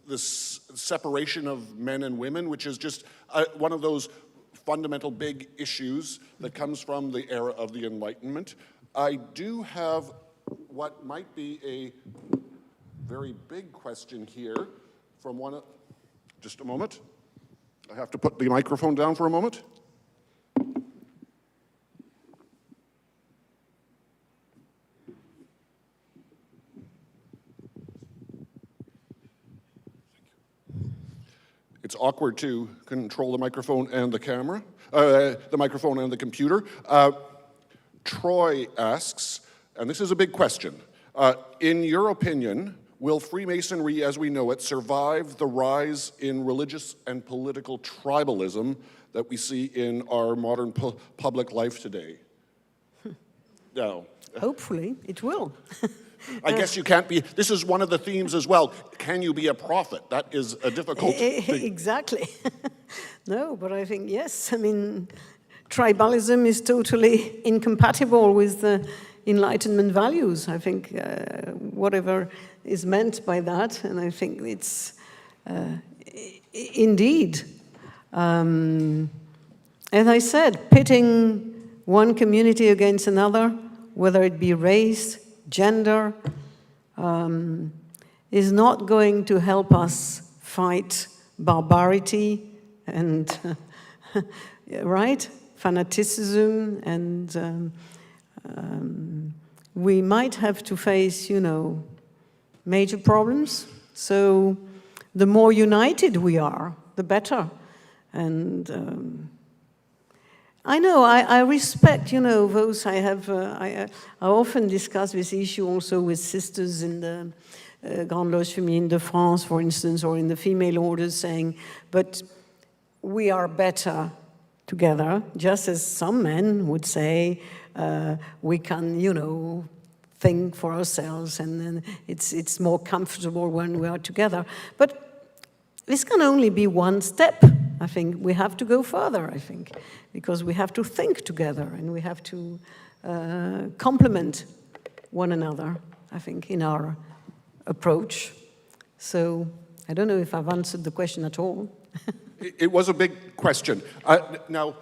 this separation of men and women, which is just one of those fundamental big issues that comes from the era of the Enlightenment. I do have what might be a very big question here from one, just a moment. I have to put the microphone down for a moment. It's awkward to control the microphone and the camera, the microphone and the computer. Troy asks, and this is a big question, in your opinion, will Freemasonry as we know it survive the rise in religious and political tribalism that we see in our modern public life today? No. Hopefully, it will. I guess you can't be, this is one of the themes as well. Can you be a prophet? That is a difficult thing. Exactly. No, but I think, yes, I mean, tribalism is totally incompatible with the Enlightenment values. I think whatever is meant by that, and I think it's indeed, as I said, pitting one community against another, whether it be race, gender, is not going to help us fight barbarity and, right, fanaticism, and we might have to face, you know, major problems. So the more united we are, the better. And I know, I respect, you know, those I have, I often discuss this issue also with sisters in the Grande Loge Féminine de France, for instance, or in the female orders, saying, but we are better together, just as some men would say, we can, you know, think for ourselves, and then it's more comfortable when we are together. But this can only be one step. I think we have to go further, I think, because we have to think together, and we have to complement one another, I think, in our approach. So I don't know if I've answered the question at all. It was a big question. Now,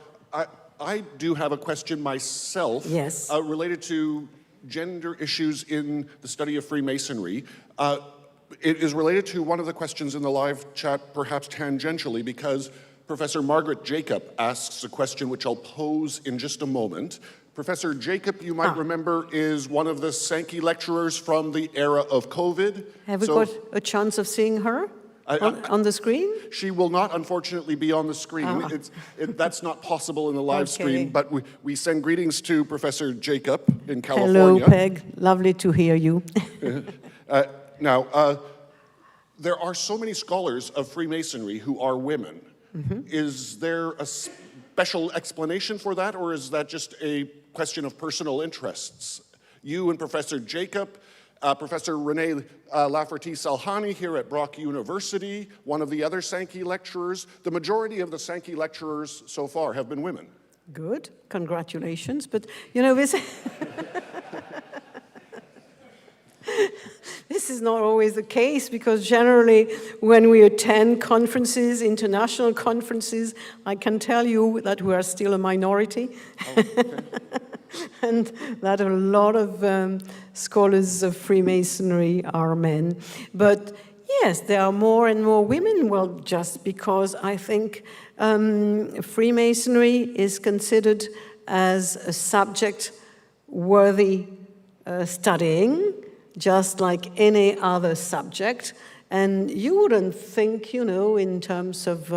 I do have a question myself, yes, related to gender issues in the study of Freemasonry. It is related to one of the questions in the live chat, perhaps tangentially, because Professor Margaret Jacob asks a question which I'll pose in just a moment. Professor Jacob, you might remember, is one of the Sankey lecturers from the era of COVID. Have we got a chance of seeing her on the screen? She will not, unfortunately, be on the screen. That's not possible in the live stream, but we send greetings to Professor Jacob in California. Hello, Peg. Lovely to hear you. Now, there are so many scholars of Freemasonry who are women. Mm-hmm. Is there a special explanation for that, or is that just a question of personal interests? You and Professor Jacob, Professor Renee Lafferty-Salhani here at Brock University, one of the other Sankey lecturers. The majority of the Sankey lecturers so far have been women. Good, congratulations. But, you know, this is not always the case, because generally when we attend conferences, international conferences, I can tell you that we are still a minority. Oh, okay. And that a lot of scholars of Freemasonry are men. But yes, there are more and more women, well, just because I think Freemasonry is considered as a subject worthy studying, just like any other subject. And you wouldn't think, you know, in terms of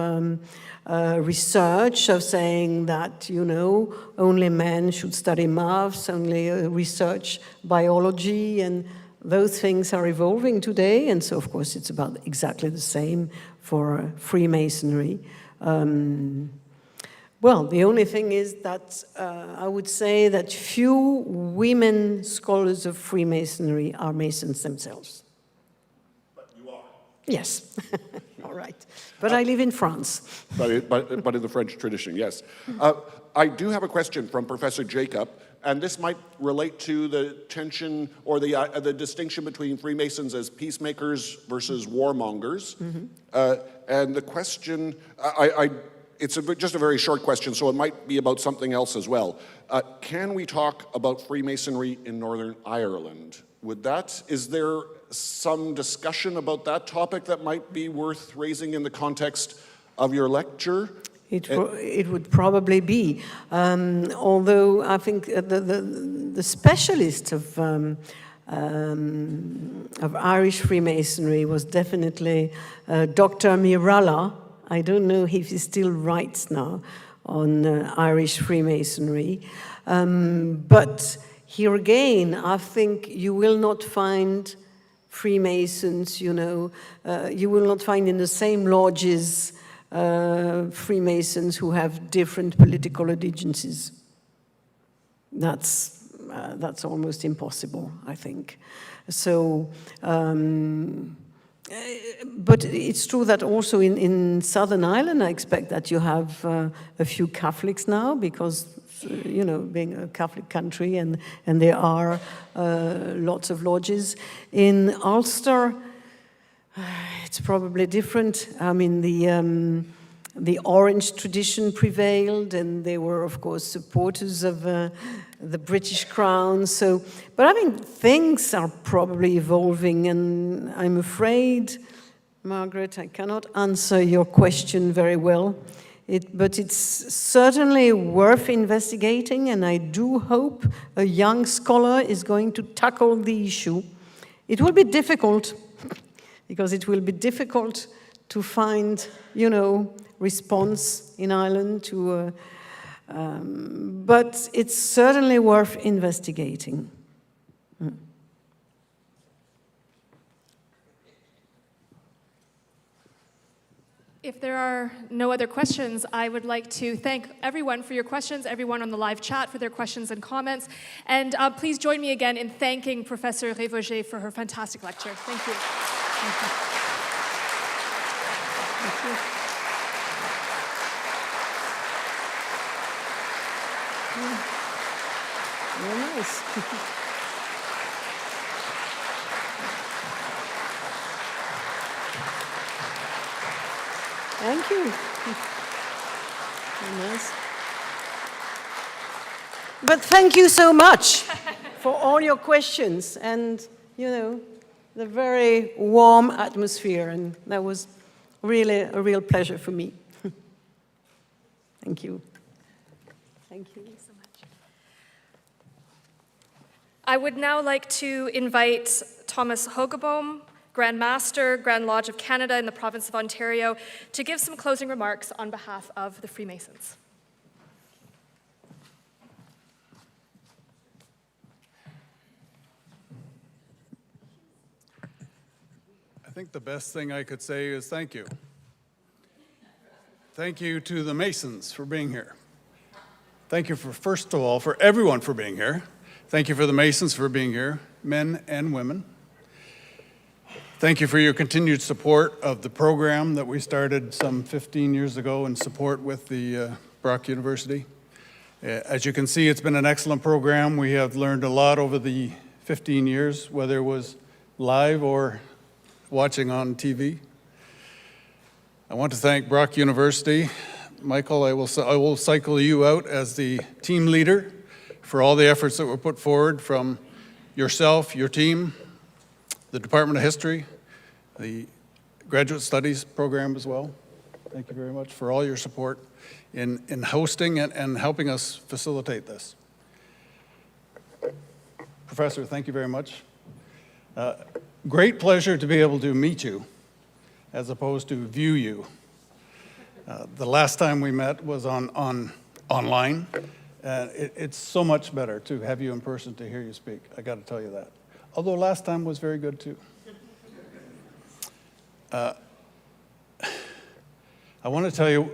research, of saying that, you know, only men should study maths, only research biology, and those things are evolving today. And so, of course, it's about exactly the same for Freemasonry. Well, the only thing is that I would say that few women scholars of Freemasonry are Masons themselves. But you are? Yes. All right. But I live in France. But in the French tradition, yes. I do have a question from Professor Jacob, and this might relate to the tension or the distinction between Freemasons as peacemakers versus warmongers. Mm-hmm. And the question, it's just a very short question, so it might be about something else as well. Can we talk about Freemasonry in Northern Ireland? Is there some discussion about that topic that might be worth raising in the context of your lecture? It would probably be, although I think the specialist of Irish Freemasonry was definitely Dr. Miralla. I don't know if he still writes now on Irish Freemasonry, but here again, I think you will not find Freemasons, you know, you will not find in the same lodges Freemasons who have different political allegiances. That's almost impossible, I think. So, but it's true that also in Southern Ireland, I expect that you have a few Catholics now, because, you know, being a Catholic country, and there are lots of lodges. In Ulster, it's probably different. I mean, the Orange tradition prevailed, and they were, of course, supporters of the British Crown. So, but I mean, things are probably evolving, and I'm afraid, Margaret, I cannot answer your question very well. But it's certainly worth investigating, and I do hope a young scholar is going to tackle the issue. It will be difficult, because it will be difficult to find, response in Ireland to, but it's certainly worth investigating. If there are no other questions, I would like to thank everyone for your questions, everyone on the live chat for their questions and comments. And please join me again in thanking Professor Révauger for her fantastic lecture. Thank you. Thank you. Thank you. Very nice. Thank you. Very nice. But thank you so much for all your questions and, the very warm atmosphere. And that was really a real pleasure for me. Thank you. Thank you so much. I would now like to invite Thomas Hogeboom, Grand Master, Grand Lodge of Canada in the province of Ontario, to give some closing remarks on behalf of the Freemasons. I think the best thing I could say is thank you. Thank you to the Masons for being here. Thank you first of all, for everyone for being here. Thank you for the Masons for being here, men and women. Thank you for your continued support of the program that we started some 15 years ago in support with the Brock University. As you can see, it's been an excellent program. We have learned a lot over the 15 years, whether it was live or watching on TV. I want to thank Brock University. Michael, I will cycle you out as the team leader for all the efforts that were put forward from yourself, your team, the Department of History, the Graduate Studies program as well. Thank you very much for all your support in hosting and helping us facilitate this. Professor, thank you very much. Great pleasure to be able to meet you as opposed to view you. The last time we met was online. It's so much better to have you in person to hear you speak. I got to tell you that. Although last time was very good too. I want to tell you,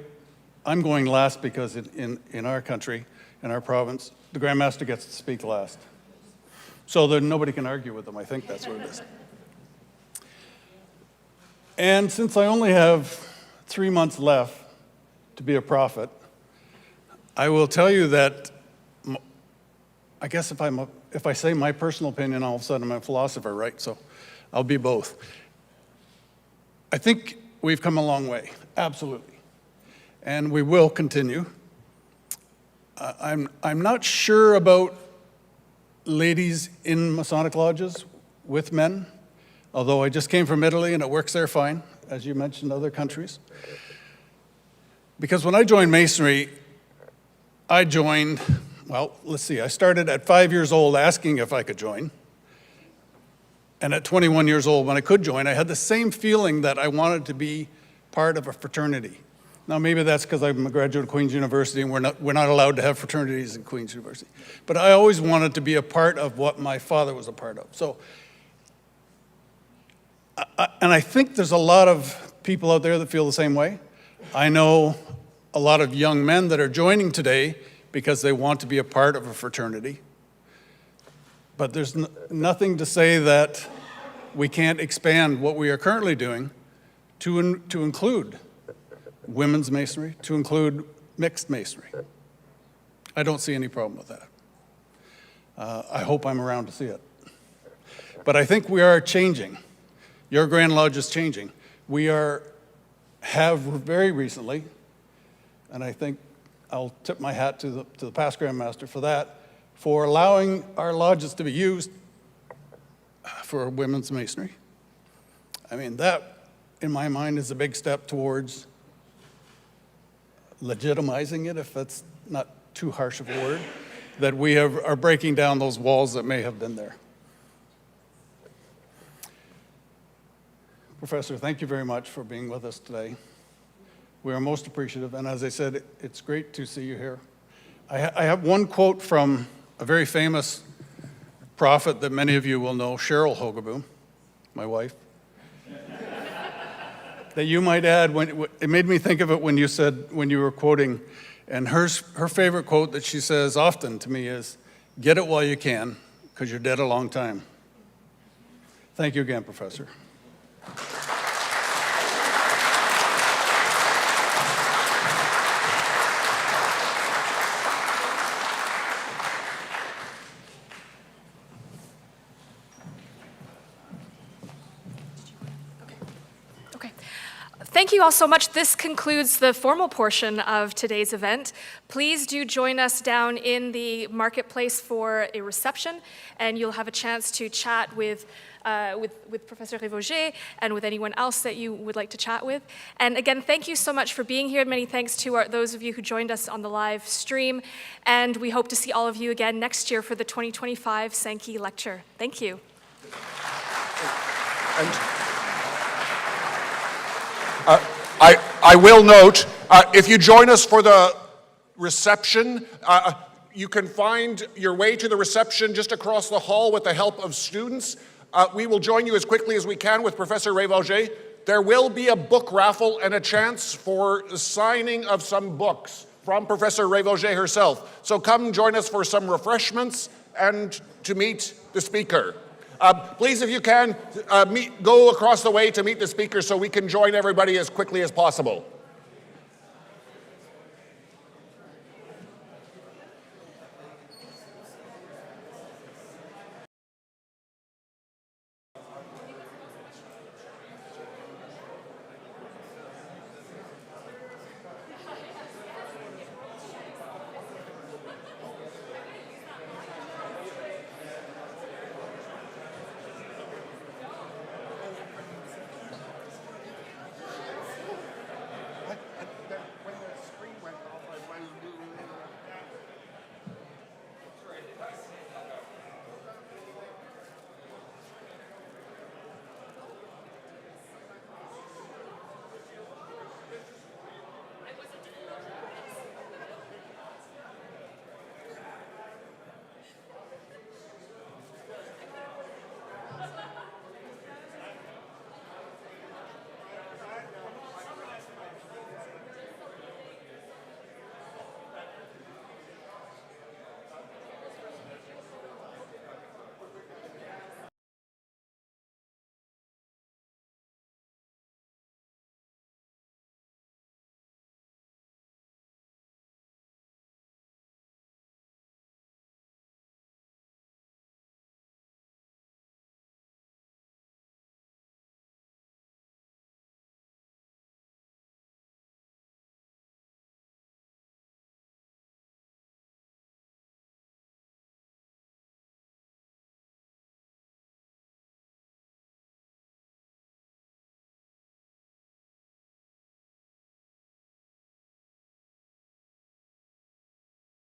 I'm going last because in our country, in our province, the Grand Master gets to speak last. So that nobody can argue with them. I think that's what it is. And since I only have 3 months left to be a prophet, I will tell you that I guess if I say my personal opinion, all of a sudden I'm a philosopher, right? So I'll be both. I think we've come a long way, absolutely. And we will continue. I'm not sure about ladies in Masonic lodges with men, although I just came from Italy and it works there fine, as you mentioned, other countries. Because when I joined Masonry, I joined, well, let's see, I started at 5 years old asking if I could join. And at 21 years old, when I could join, I had the same feeling that I wanted to be part of a fraternity. Now, maybe that's because I'm a graduate of Queen's University and we're not allowed to have fraternities in Queen's University. But I always wanted to be a part of what my father was a part of. So, and I think there's a lot of people out there that feel the same way. I know a lot of young men that are joining today because they want to be a part of a fraternity. But there's nothing to say that we can't expand what we are currently doing to include women's masonry, to include mixed masonry. I don't see any problem with that. I hope I'm around to see it. But I think we are changing. Your Grand Lodge is changing. We have very recently and I think I'll tip my hat to the past Grand Master for that, for allowing our lodges to be used for women's masonry. I mean, that, in my mind, is a big step towards legitimizing it, if that's not too harsh of a word, that we are breaking down those walls that may have been there. Professor, thank you very much for being with us today. We are most appreciative, and as I said, it's great to see you here. I have one quote from a very famous prophet that many of you will know, Cheryl Hogaboom, my wife, that you might add. It made me think of it when you said, when you were quoting, and her favorite quote that she says often to me is, "Get it while you can, because you're dead a long time." Thank you again, Professor. Thank you all so much. This concludes the formal portion of today's event. Please do join us down in the marketplace for a reception, and you'll have a chance to chat with Professor Révauger and with anyone else that you would like to chat with. And again, thank you so much for being here. Many thanks to those of you who joined us on the live stream. And we hope to see all of you again next year for the 2025 Sankey Lecture. Thank you. I will note, if you join us for the reception, you can find your way to the reception just across the hall with the help of students. We will join you as quickly as we can with Professor Révauger. There will be a book raffle and a chance for signing of some books from Professor Révauger herself. So come join us for some refreshments and to meet the speaker. Please, if you can, go across the way to meet the speaker so we can join everybody as quickly as possible.